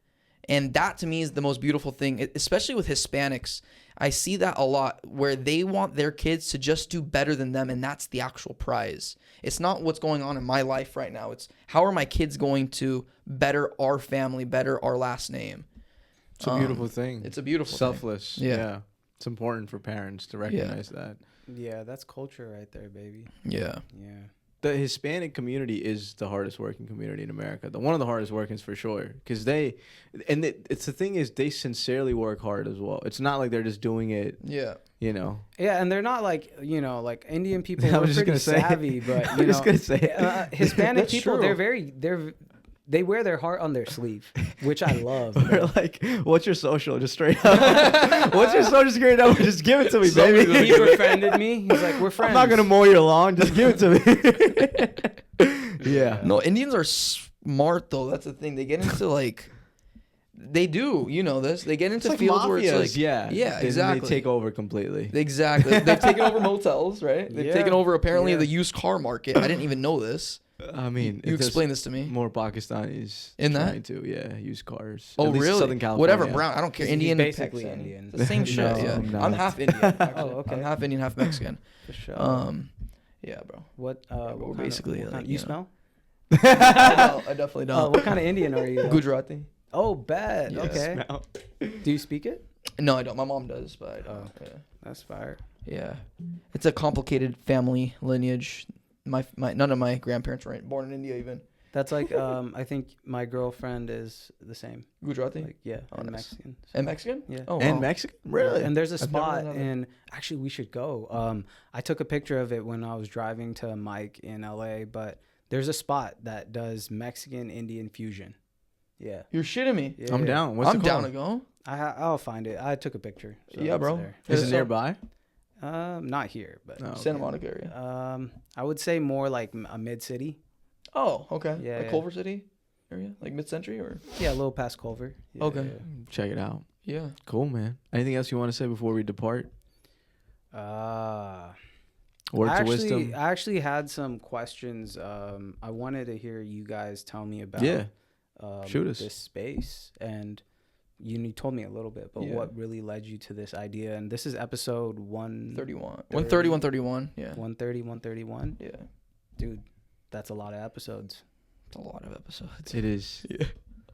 And that to me is the most beautiful thing, especially with Hispanics. I see that a lot where they want their kids to just do better than them, and that's the actual prize. It's not what's going on in my life right now. It's how are my kids going to better our family, better our last name. It's a beautiful thing. It's a beautiful Selfless. thing. Yeah. It's important for parents to recognize that. Yeah, that's culture right there, baby. Yeah. Yeah. The Hispanic community is the hardest working community in America. One of the hardest working for sure. Because it's the thing is they sincerely work hard as well. It's not like they're just doing it, Yeah. you know. Yeah, and they're not like, you know, like Indian people I are was just pretty gonna say- savvy, but I you was just know, gonna say Hispanic That's people, true. they wear their heart on their sleeve, which I love. Or like, what's your social? Just straight up. What's your social security number? Just give it to me, baby. He befriended me. He's like, we're friends. I'm not gonna mow your lawn. Just give it to me. Yeah. No, Indians are smart though. That's the thing. They get into like, they do. You know this. They get into It's like fields where it's mafias, like, yeah, yeah, exactly. They take over completely. Exactly. They've taken over motels, right? They've Yeah. taken over apparently Yeah. the used car market. I didn't even know this. I mean, You there's explain this to me. More Pakistanis In that? trying to, use cars. Oh, At least really? Southern California. Whatever, brown. I don't care. He's Indian, basically Texan. Indian. The same shit. No, Yeah, I'm not. I'm half Indian. Actually. Oh, okay. I'm half Indian, half Mexican. For sure. Yeah, bro. what? we're What kind basically, of, what like, kind, you you know. smell? I definitely don't. What kind of Indian are you? though? Gujarati. Oh, bad. Yeah. Okay. Smell. Do you speak it? No, I don't. My mom does, but I don't. Oh. That's fire. Yeah. It's a complicated family lineage. My none of my grandparents were born in India even. That's like I think my girlfriend is the same. Gujarati Like yeah, Oh, and nice. Mexican. and Mexican. Yeah. Oh, And wow. Mexican? Really? And there's a I've never spot done that. in actually we should go. I took a picture of it when I was driving to Mike in LA, but there's a spot that does Mexican Indian fusion. Yeah. You're shitting me. Yeah. I'm down. What's I'm it down called? to go. I'll find it. I took a picture. So Yeah, it's bro. there. Is it So- nearby? Not here, but No. Santa Monica area. I would say more like a mid city. Oh, okay. Yeah, Like yeah. Culver City area, like mid-century, or Yeah, a little past Culver. Yeah, Okay. yeah, Check it out. yeah. Cool, man. Anything else you want to say before we depart? yeah. Words I of wisdom? actually had some questions. I wanted to hear you guys tell me about Yeah. Shoot us. this space. And you told me a little bit, but Yeah. what really led you to this idea? And this is episode 31. 30. 131. Yeah. 130, 131. Yeah. Dude, that's a lot of episodes. It's a lot of episodes. It is. Yeah.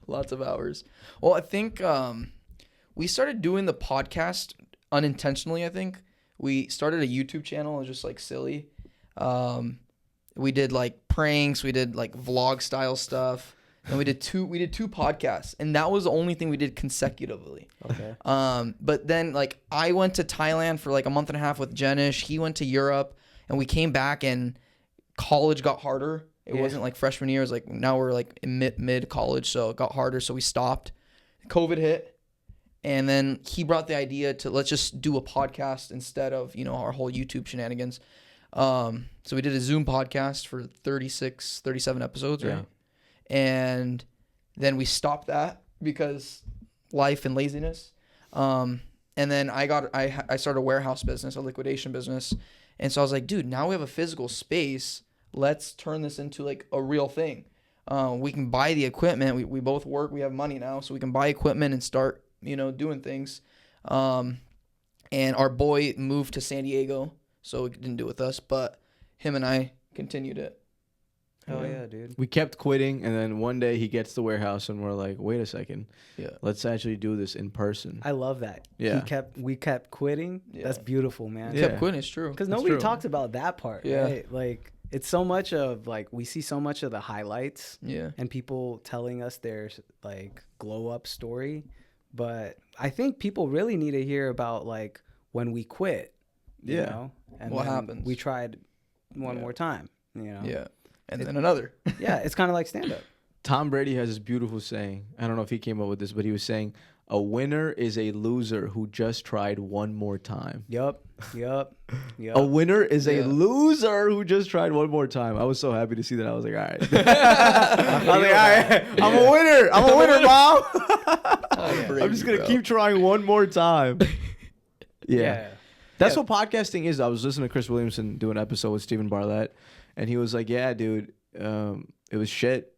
Lots of hours. Well, I think we started doing the podcast unintentionally, I think. We started a YouTube channel. It was just like silly. We did like pranks. We did like vlog style stuff. And we did two podcasts. And that was the only thing we did consecutively. Okay. But then like I went to Thailand for like a month and a half with Jenish. He went to Europe and we came back and college got harder. It Yeah. wasn't like freshman year. It was like now we're like in mid college. So it got harder. So we stopped. COVID hit. And then he brought the idea to let's just do a podcast instead of, you know, our whole YouTube shenanigans. So we did a Zoom podcast for 37 episodes, right? Yeah. And then we stopped that because life and laziness. And then I started a warehouse business, a liquidation business. And so I was like, dude, now we have a physical space. Let's turn this into like a real thing. We can buy the equipment. We both work. We have money now, so we can buy equipment and start, doing things. And our boy moved to San Diego, so he didn't do it with us, but him and I continued it. Hell yeah, dude. We kept quitting, and then one day he gets the warehouse, and we're like, wait a second. Yeah. Let's actually do this in person. I love that. Yeah. We kept quitting. Yeah. That's beautiful, man. Yeah. Kept quitting, it's true. Because That's nobody true. talks about that part, Yeah. right? Like, it's so much of, like, we see so much of the highlights Yeah. and people telling us their, like, glow-up story. But I think people really need to hear about, like, when we quit, you Yeah. know? And What then happens? we tried one Yeah. more time, you know? Yeah. And then another. Yeah, it's kind of like stand-up. Tom Brady has this beautiful saying. I don't know if he came up with this, but he was saying, a winner is a loser who just tried one more time. Yup. A winner is a Yeah. loser who just tried one more time. I was so happy to see that. I was like, all right. I was like, all right, I'm a winner. I'm a winner, Mom. I'm just going to keep trying one more time. Yeah. That's what podcasting is. I was listening to Chris Williamson do an episode with Stephen Bartlett, and he was like, yeah, dude, it was shit.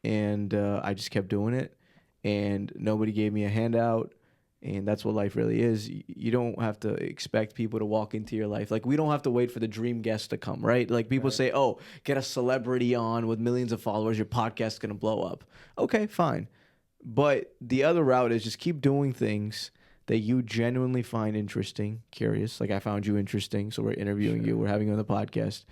And I just kept doing it, and nobody gave me a handout. And that's what life really is. You don't have to expect people to walk into your life. Like, we don't have to wait for the dream guest to come, right? Like, people say, oh, get a celebrity on with millions of followers, your podcast's going to blow up. Okay, fine. But the other route is just keep doing things that you genuinely find interesting, curious. Like, I found you interesting, so we're interviewing you. We're having you on the podcast.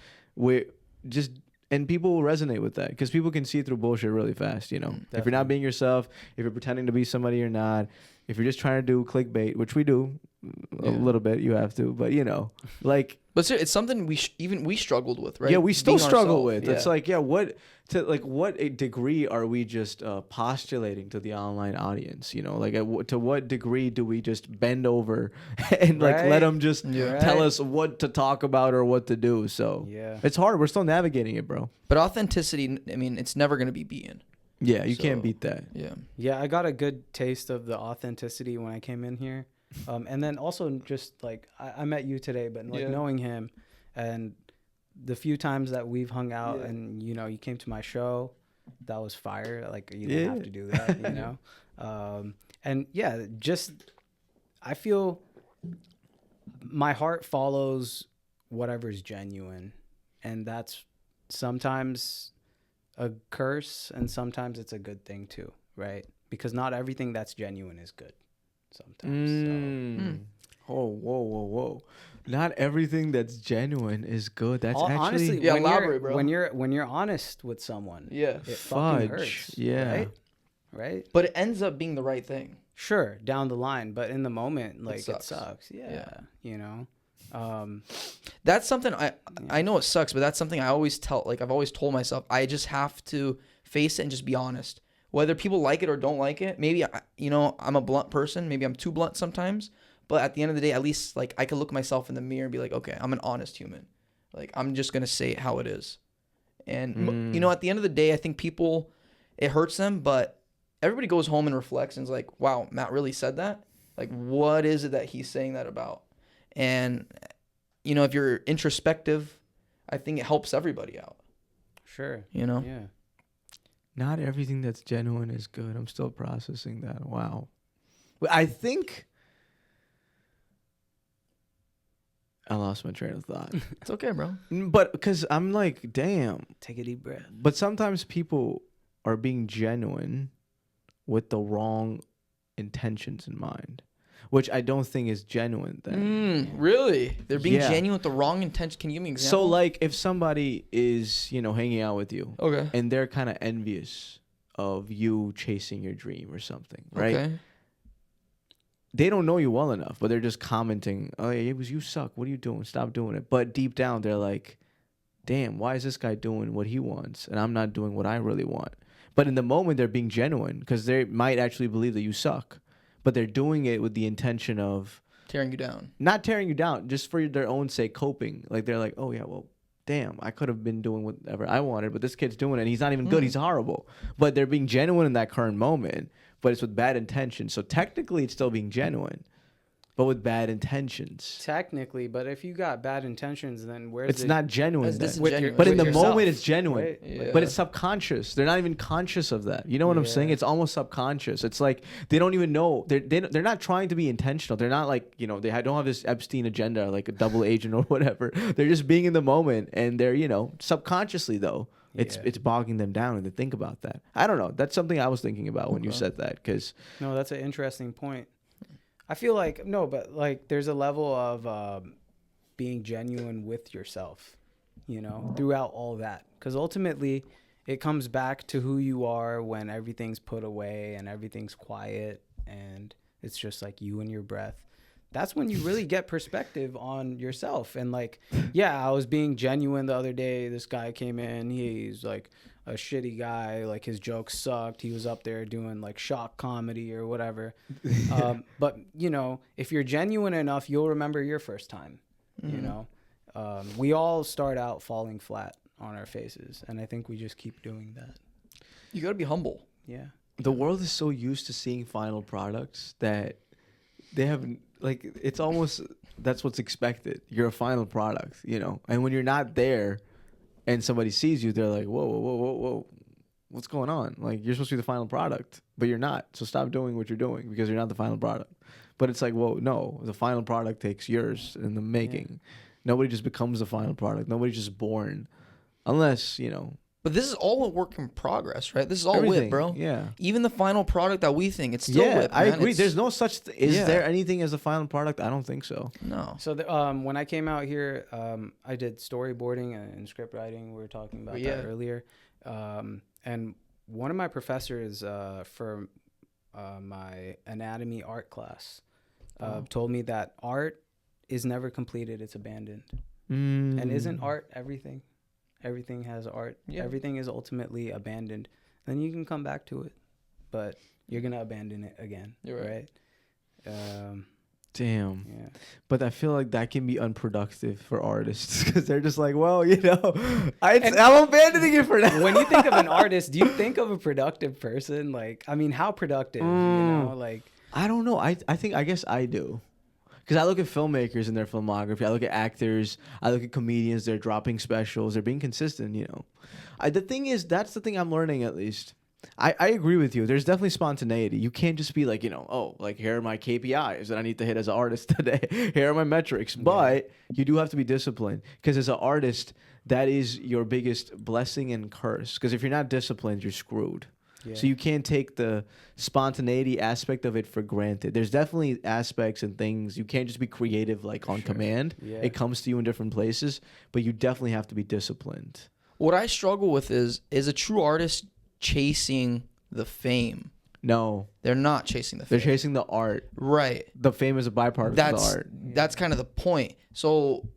And people will resonate with that because people can see through bullshit really fast, you know? If you're not being yourself, if you're pretending to be somebody you're not, if you're just trying to do clickbait, which we do a little bit, you have to, but like. But it's something we struggled with, right? Yeah, we still Being struggle ourselves. with. It's like, what a degree are we just postulating to the online audience? Like, to what degree do we just bend over and like let them just tell us what to talk about or what to do? So it's hard. We're still navigating it, bro. But authenticity, I mean, it's never going to be beaten. Yeah, you can't beat that. Yeah. Yeah, I got a good taste of the authenticity when I came in here. And then also just like I met you today, but like knowing him and the few times that we've hung out and, you came to my show, that was fire. Like you didn't have to do that, and just I feel my heart follows whatever's genuine. And that's sometimes a curse and sometimes it's a good thing too, right? Because not everything that's genuine is good sometimes. Oh, whoa. Not everything that's genuine is good. That's honestly, Yeah, elaborate, bro. when you're honest with someone, Yeah. it fucking hurts. Yeah. Right? But it ends up being the right thing. Sure, down the line, but in the moment, like it sucks. sucks. Yeah. That's something I know it sucks, but that's something I always I've always told myself, I just have to face it and just be honest. Whether people like it or don't like it, maybe, I'm a blunt person. Maybe I'm too blunt sometimes. But at the end of the day, at least, like, I can look myself in the mirror and be like, okay, I'm an honest human. Like, I'm just going to say it how it is. And, at the end of the day, I think people, it hurts them, but everybody goes home and reflects and is like, wow, Matt really said that? Like, what is it that he's saying that about? And, if you're introspective, I think it helps everybody out. Sure. Yeah. Not everything that's genuine is good. I'm still processing that. Wow. But I think I lost my train of thought. It's okay, bro. But because I'm like, damn. Take a deep breath. But sometimes people are being genuine with the wrong intentions in mind, which I don't think is genuine then. Really? They're being Yeah. genuine with the wrong intention. Can you give me an example? So like if somebody is, hanging out with you Okay. and they're kind of envious of you chasing your dream or something, right? Okay. They don't know you well enough, but they're just commenting, oh, yeah, you suck. What are you doing? Stop doing it. But deep down, they're like, damn, why is this guy doing what he wants and I'm not doing what I really want? But in the moment, they're being genuine because they might actually believe that you suck. But they're doing it with the intention of Tearing you down. not tearing you down, just for their own sake, coping. Like they're like, oh, yeah, well, damn, I could have been doing whatever I wanted, but this kid's doing it and he's not even good. He's horrible. But they're being genuine in that current moment. But it's with bad intention. So technically, it's still being genuine. but with bad intentions. Technically, but if you got bad intentions, then where's It's it? not genuine. That's then. disingenuous. But in with the yourself, moment, it's genuine. right? Yeah. But it's subconscious. They're not even conscious of that. You know what I'm saying? Yeah. It's almost subconscious. It's like they don't even know. They're not trying to be intentional. They're not like, you know, don't have this Epstein agenda, like a double agent or whatever. They're just being in the moment, and they're, you know, subconsciously though. Yeah. It's bogging them down, and to think about that. I don't know. That's something I was thinking about when you Okay. said that, because No, that's an interesting point. I feel like no, but like there's a level of being genuine with yourself, you know, throughout all that, because ultimately it comes back to who you are when everything's put away and everything's quiet and it's just like you and your breath. That's when you really get perspective on yourself. And like, yeah, I was being genuine the other day. This guy came in, he's like a shitty guy, like his jokes sucked. He was up there doing like shock comedy or whatever. But you know, if you're genuine enough, you'll remember your first time. You know, we all start out falling flat on our faces, and I think we just keep doing that. You got to be humble. Yeah. the world is so used to seeing final products that they have, like, it's almost, that's what's expected. You're a final product, you know? And when you're not there and somebody sees you, they're like, whoa, whoa, whoa, whoa, whoa. What's going on? Like, you're supposed to be the final product, but you're not. So stop doing what you're doing because you're not the final product. But it's like, whoa, no, the final product takes years in the making. Yeah. Nobody just becomes the final product. Nobody's just born unless, you know. But this is all a work in progress, right? This is all Everything, whip, bro. Yeah. Even the final product that we think, it's still whip, I man. agree. It's, There's no such is Yeah. there anything as a final product? I don't think so. No. So when I came out here, I did storyboarding and script writing. We were talking about that earlier. And one of my professors for my anatomy art class told me that art is never completed. It's abandoned. And isn't art everything? Everything has art. Yeah. Everything is ultimately abandoned. Then you can come back to it, but you're going to abandon it again. You're right. Damn. Yeah. But I feel like that can be unproductive for artists because they're just like, well, you know, I'm abandoning it for now. When you think of an artist, do you think of a productive person? Like, I mean, how productive, you know, like. I don't know. I guess I do. Because I look at filmmakers and their filmography. I look at actors. I look at comedians. They're dropping specials. They're being consistent, you know. The thing is, that's the thing I'm learning at least. I agree with you. There's definitely spontaneity. You can't just be like, you know, oh, like here are my KPIs that I need to hit as an artist today. Here are my metrics. But you do have to be disciplined. Because as an artist, that is your biggest blessing and curse. Because if you're not disciplined, you're screwed. Yeah. So you can't take the spontaneity aspect of it for granted. There's definitely aspects and things. You can't just be creative like on command. Yeah. It comes to you in different places, but you definitely have to be disciplined. What I struggle with is a true artist chasing the fame? No. They're not chasing the fame. They're chasing the art. Right. The fame is a byproduct of the art. That's kind of the point. So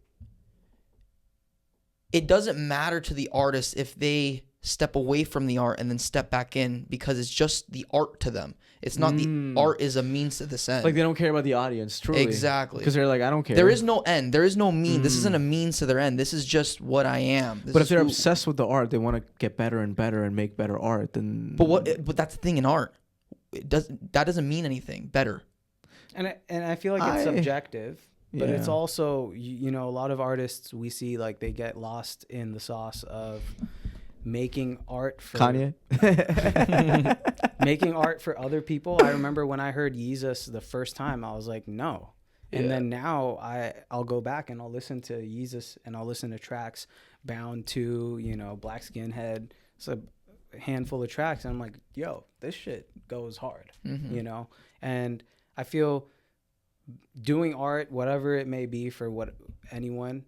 it doesn't matter to the artist if they step away from the art and then step back in because it's just the art to them. It's not the art is a means to this end. Like they don't care about the audience, truly. Exactly. Because they're like, I don't care. There is no end. There is no mean. This isn't a means to their end. This is just what I am. But if they're obsessed with the art, they want to get better and better and make better art. Then. But that's the thing in art. That doesn't mean anything better. And I feel like it's subjective. But it's also, you know, a lot of artists we see like they get lost in the sauce of making art for Kanye. Making art for other people. I remember when I heard Yeezus the first time, I was like, no. And then now I'll go back and I'll listen to Yeezus and I'll listen to tracks Bound to, you know, Black Skinhead. It's a handful of tracks and I'm like, yo, this shit goes hard, you know? And I feel doing art, whatever it may be for anyone,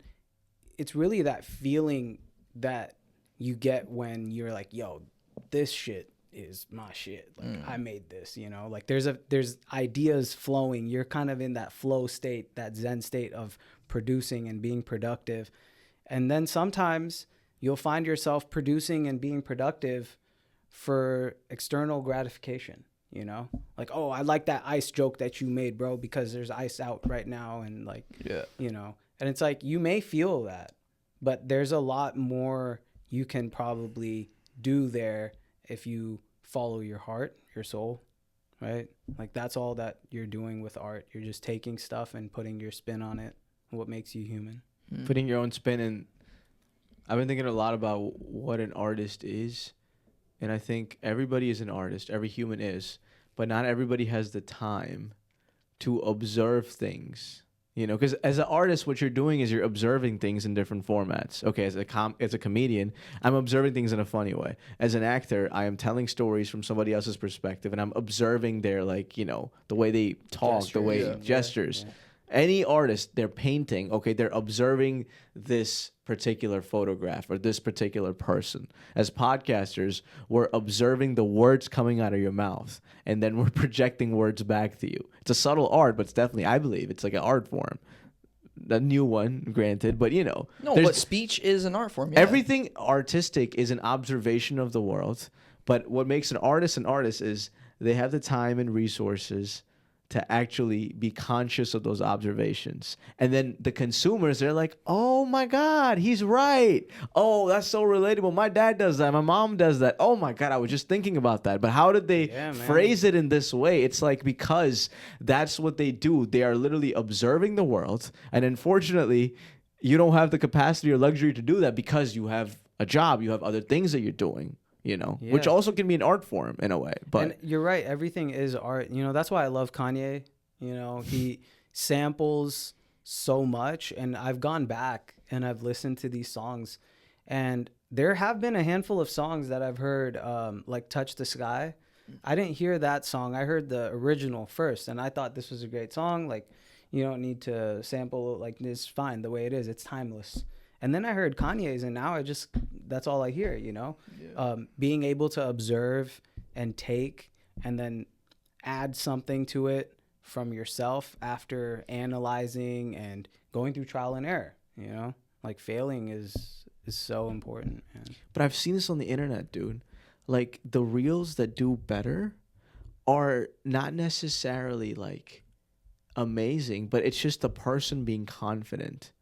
it's really that feeling that you get when you're like, yo, this shit is my shit. Like I made this, you know, like there's ideas flowing. You're kind of in that flow state, that Zen state of producing and being productive. And then sometimes you'll find yourself producing and being productive for external gratification, you know, like, oh, I like that ice joke that you made, bro, because there's ice out right now. And like, you know, and it's like, you may feel that, but there's a lot more you can probably do there if you follow your heart, your soul, right? Like that's all that you're doing with art. You're just taking stuff and putting your spin on it. What makes you human? Putting your own spin in. I've been thinking a lot about what an artist is, and I think everybody is an artist. Every human is, but not everybody has the time to observe things. You know, because as an artist, what you're doing is you're observing things in different formats. Okay, as a comedian, I'm observing things in a funny way. As an actor, I am telling stories from somebody else's perspective, and I'm observing their, like, you know, the way they talk, the way gestures. Yeah. Any artist, they're painting, okay, they're observing this particular photograph or this particular person. As podcasters, we're observing the words coming out of your mouth, and then we're projecting words back to you. It's a subtle art, but it's definitely, I believe, it's like an art form. A new one, granted, but you know. No, but speech is an art form. Yeah. Everything artistic is an observation of the world, but what makes an artist is they have the time and resources to actually be conscious of those observations. And then the consumers, they're like, oh my God, he's right. Oh, that's so relatable. My dad does that. My mom does that. Oh my God, I was just thinking about that. But how did they phrase it in this way? It's like, because that's what they do. They are literally observing the world. And unfortunately, you don't have the capacity or luxury to do that because you have a job. You have other things that you're doing. You know, which also can be an art form in a way. But and you're right. Everything is art. You know, that's why I love Kanye. You know, he samples so much. And I've gone back and I've listened to these songs. And there have been a handful of songs that I've heard, like Touch the Sky. I didn't hear that song. I heard the original first. And I thought this was a great song. Like, you don't need to sample, like, it's fine the way it is. It's timeless. And then I heard Kanye's, and now that's all I hear, you know? Yeah. Being able to observe and take and then add something to it from yourself after analyzing and going through trial and error, you know? Like, failing is so important. Man. But I've seen this on the internet, dude. Like, the reels that do better are not necessarily, like, amazing, but it's just the person being confident.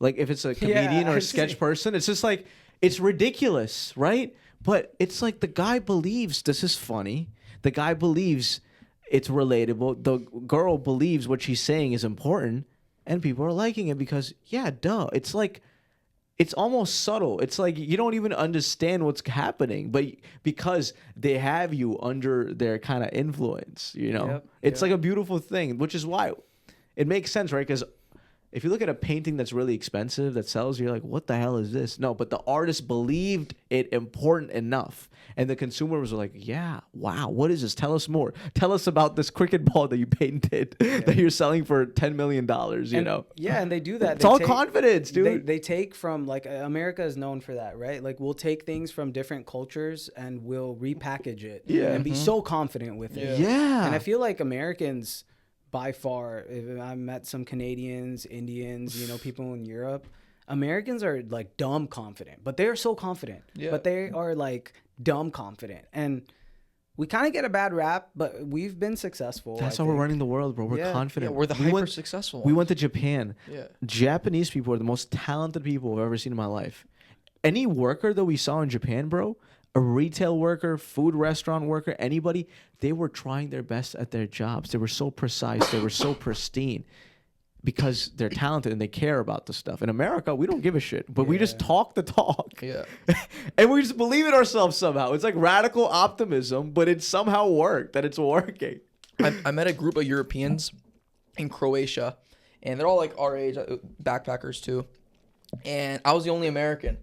Like, if it's a comedian or a sketch person, it's just like, it's ridiculous, right? But it's like the guy believes this is funny. The guy believes it's relatable. The girl believes what she's saying is important. And people are liking it because, yeah, duh. It's like, it's almost subtle. It's like you don't even understand what's happening. But because they have you under their kind of influence, you know? It's like a beautiful thing, which is why it makes sense, right? Because if you look at a painting that's really expensive that sells, you're like, what the hell is this? No, but the artist believed it important enough. And the consumers were like, yeah, wow, what is this? Tell us more. Tell us about this cricket ball that you painted that you're selling for $10 million, you know? Yeah, and they do that. It's all confidence, dude. They take from, like, America is known for that, right? Like, we'll take things from different cultures and we'll repackage it and be so confident with it. Yeah. And I feel like Americans, by far, I've met some Canadians, Indians, you know, people in Europe. Americans are like dumb confident, but they're so confident. Yeah. But they are like dumb confident. And we kind of get a bad rap, but we've been successful. That's how we're running the world, bro. We're confident. Yeah, we're the hyper successful ones. We went to Japan. Yeah. Japanese people are the most talented people I've ever seen in my life. Any worker that we saw in Japan, bro, a retail worker, food restaurant worker, anybody, they were trying their best at their jobs. They were so precise. They were so pristine because they're talented and they care about the stuff. In America, we don't give a shit, but we just talk the talk. Yeah. And we just believe in ourselves somehow. It's like radical optimism, but it somehow worked, that it's working. I met a group of Europeans in Croatia, and they're all like our age, backpackers too. And I was the only American.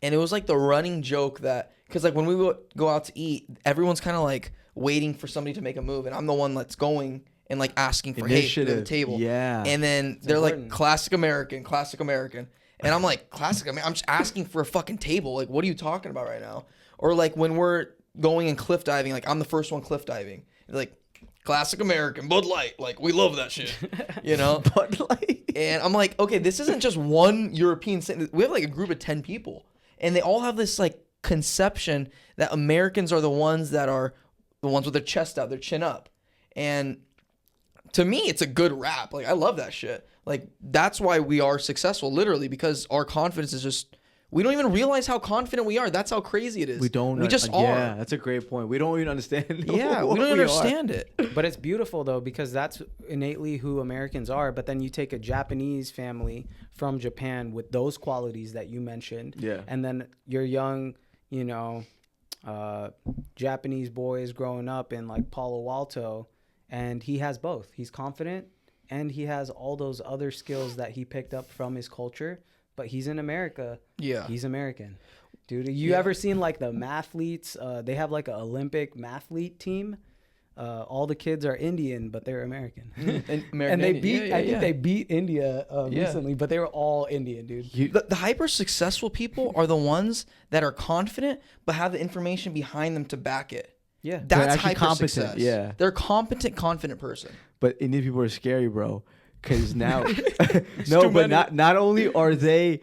And it was like the running joke that, because like when we go out to eat, everyone's kind of like waiting for somebody to make a move, and I'm the one that's going and like asking for initiative. Hey, to the table. Yeah. And then they're like, classic American. And I'm like, classic American? I'm just asking for a fucking table. Like, what are you talking about right now? Or like when we're going and cliff diving, like I'm the first one cliff diving. They're like, classic American, Bud Light. Like, we love that shit. You know? Bud Light. And I'm like, okay, this isn't just one European. We have like a group of 10 people. And they all have this like conception that Americans are the ones that are the ones with their chest out, their chin up. And to me, it's a good rap. Like, I love that shit. Like, that's why we are successful, literally, because our confidence is just, We don't even realize how confident we are. That's how crazy it is. We don't. We just are. Yeah, that's a great point. We don't even understand. Yeah, we what don't are. understand it. But it's beautiful though, because that's innately who Americans are. But then you take a Japanese family from Japan with those qualities that you mentioned, Yeah. and then your young, Japanese boy is growing up in like Palo Alto, and he has both. He's confident, and he has all those other skills that he picked up from his culture. But he's in America. Yeah. He's American. Dude, you ever seen like the mathletes? They have like an Olympic mathlete team. All the kids are Indian, but they're American. And they beat, I think they beat India recently, but they were all Indian, dude. The hyper successful people are the ones that are confident, but have the information behind them to back it. Yeah. That's actually hyper competent, success. yeah. They're a competent, confident person. But Indian people are scary, bro. Because now, no, but not only are they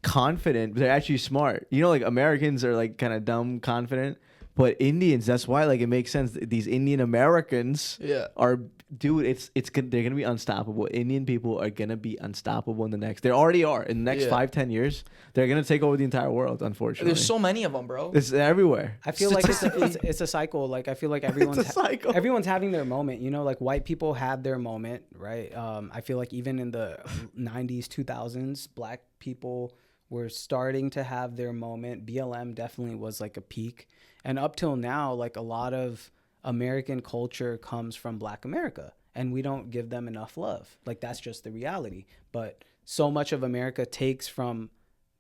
confident, but they're actually smart. You know, like Americans are like kind of dumb, confident. But Indians, that's why like it makes sense. These Indian Americans are, dude, they're gonna be unstoppable. Indian people are gonna be unstoppable in the next. They already are. In the next 5-10 years, they're gonna take over the entire world. Unfortunately, There's so many of them, bro. It's everywhere. I feel like it's a cycle. Like I feel like everyone's having their moment. You know, like white people had their moment, right? I feel like even in the 90s, 2000s, black people were starting to have their moment. BLM definitely was like a peak. And up till now, like a lot of American culture comes from Black America, and we don't give them enough love. Like that's just the reality. But so much of America takes from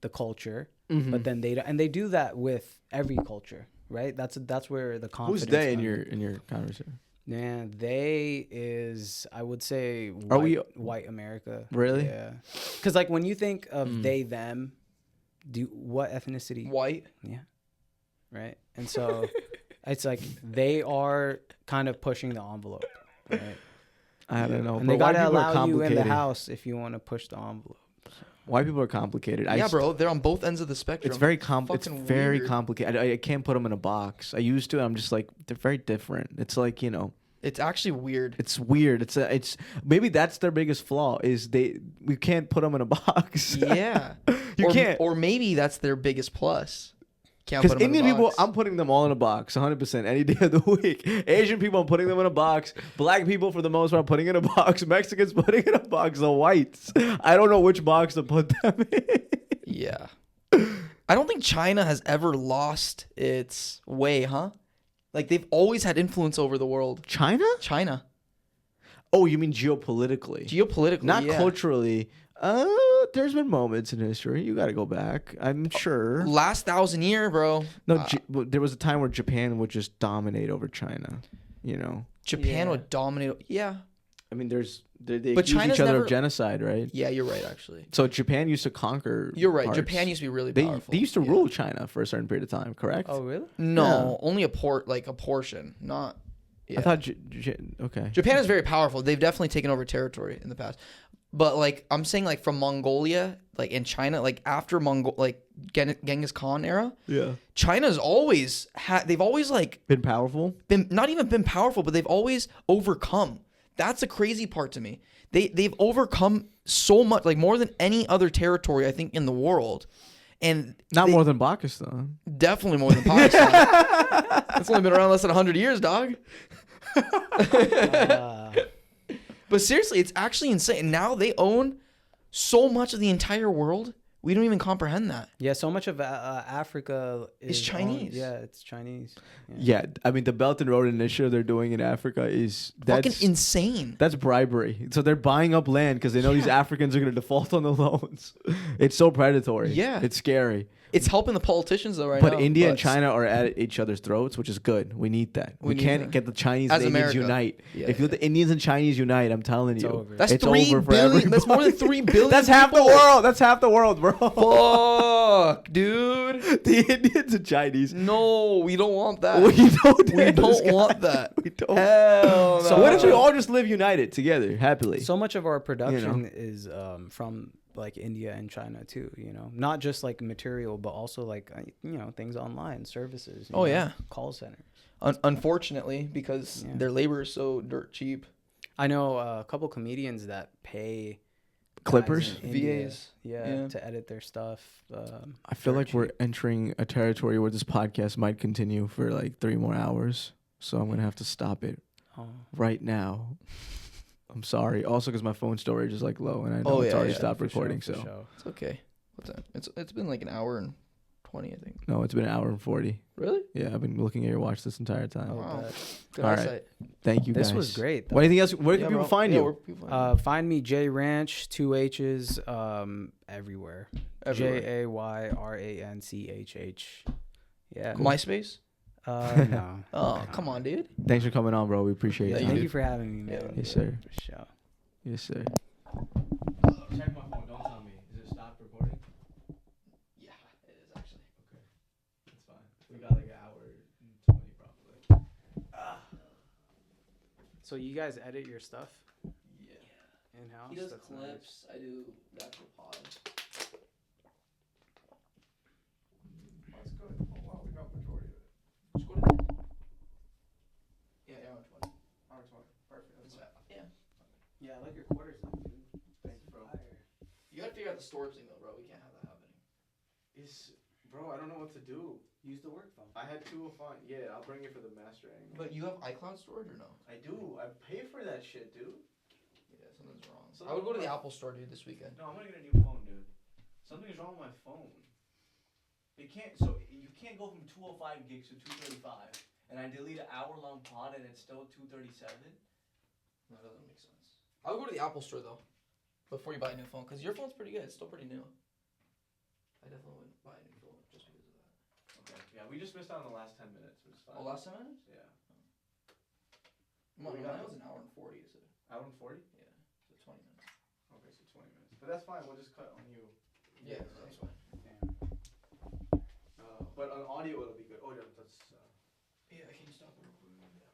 the culture, but then they do that with every culture, right? That's where the confidence. Who's they in your conversation? Yeah, they is, I would say, white America. Really? Yeah. Because like when you think of they them, what ethnicity? White. Yeah. Right. And so it's like they are kind of pushing the envelope, right? I don't know. And they gotta allow you in the house if you want to push the envelope. White people are complicated. Yeah, bro, they're on both ends of the spectrum. It's very complicated. I can't put them in a box. I used to. I'm just like they're very different. It's like it's actually weird. It's weird. It's maybe that's their biggest flaw is we can't put them in a box. Yeah, can't. Or maybe that's their biggest plus. Because Indian people, I'm putting them all in a box, 100%, any day of the week. Asian people, I'm putting them in a box. Black people, for the most part, I'm putting in a box. Mexicans, putting in a box. The whites, I don't know which box to put them in. Yeah. I don't think China has ever lost its way, huh? Like, they've always had influence over the world. China? China. Oh, you mean geopolitically? Geopolitically, not culturally. There's been moments in history. You got to go back. I'm sure. Last 1,000 year, bro. No, there was a time where Japan would just dominate over China. You know, Japan would dominate. Yeah. I mean, they but accuse China's each other never, of genocide, right? Yeah, you're right, actually. So Japan used to conquer. You're right. parts. Japan used to be really powerful. They used to rule China for a certain period of time, correct? Oh, really? No, only a portion, not. Yeah. I thought. Okay. Japan is very powerful. They've definitely taken over territory in the past. But like I'm saying, like from Mongolia, like in China, like after Genghis Khan era, China's always they've always like been powerful. Been not even been powerful, but they've always overcome. That's the crazy part to me. They've overcome so much, like more than any other territory I think in the world, and more than Pakistan. Definitely more than Pakistan. That's only been around less than 100 years, dog. But seriously, it's actually insane. Now they own so much of the entire world. We don't even comprehend that. Yeah, so much of Africa is Chinese. It's Chinese. Yeah, I mean the Belt and Road Initiative they're doing in Africa is fucking insane. That's bribery. So they're buying up land because they know these Africans are going to default on the loans. It's so predatory. Yeah, it's scary. It's helping the politicians though right now. But India and China are at each other's throats, which is good. We need that. We can't get the Chinese and Indians unite. Yeah, if the Indians and Chinese unite, I'm telling you, over. That's it's 3 over for billion. everybody. That's more than 3 billion. That's half the world. That's half the world, bro. Fuck, dude. The Indians and Chinese. No, we don't want that. We don't want that. We don't. Hell no. So what if we all just live united together, happily? So much of our production is from like India and China too, not just like material, but also like, things online, services. Call centers. Unfortunately, because their labor is so dirt cheap. I know a couple comedians that pay Clippers? guys in India, VAs. yeah, Yeah. to edit their stuff. I feel dirt like we're cheap. entering a territory where this podcast might continue for like 3 more hours. So I'm gonna have to stop it Oh. right now. I'm sorry. Also, because my phone storage is like low, and I know Oh, it's yeah, already yeah, stopped For recording. sure, for So sure. It's okay. What's that? It's been like an hour and 20, I think. no, it's been an hour and 40. Really? Yeah, I've been looking at your watch this entire time. Oh, Wow. bet. Good All right. eyesight. Thank you, This guys. was great. What anything else? Where can Yeah, people bro. find Yeah, you? where can people find you? Find me J Ranch, 2 H's, everywhere. Everywhere. JAYRANCHH. Yeah. MySpace? No. Oh, come on, dude. Thanks for coming on, bro. We appreciate Thank it. Thank you. you for having me, man. Yes, sir. For sure. Yes, sir. Check my phone. Don't tell me. Is it stopped recording? Yeah, it is actually. Okay. That's fine. We got like an hour and 20 probably. So you guys edit your stuff Yeah. in-house? He does That's clips. I do the actual pod. That's good. Oh, wow. We got majority of it. Just go to bed. Yeah, hour 20. Hour 20. Perfect. That's fine. Yeah. Yeah, I like your quarters, dude. Thanks, bro. You gotta figure out the storage thing though, bro. We can't have that happening. Bro, I don't know what to do. Use the work phone. I had 205. Yeah, I'll bring it for the mastering. But you have iCloud storage or no? I do. I pay for that shit, dude. Yeah, something's wrong. So I would go to the what- Apple store, dude, this weekend. No, I'm gonna get a new phone, dude. Something's wrong with my phone. It can't. So you can't go from 205 gigs to 235, and I delete an hour-long pod, and it's still 237. That doesn't make sense. I would go to the Apple store though, before you buy a new phone, cause your phone's pretty good. It's still pretty new. I definitely wouldn't buy a new phone just because of that. Okay. Yeah, we just missed out on the last 10 minutes, which is fine. Oh, last 10 minutes? Yeah. Mine We got was an hour and 40. So Hour and 40. so 20 minutes. Okay, so 20 minutes. But that's fine. We'll just cut on you. Yeah, that's fine. But on audio, it'll be good. Oh, yeah, that's. Yeah, can you stop it real quick?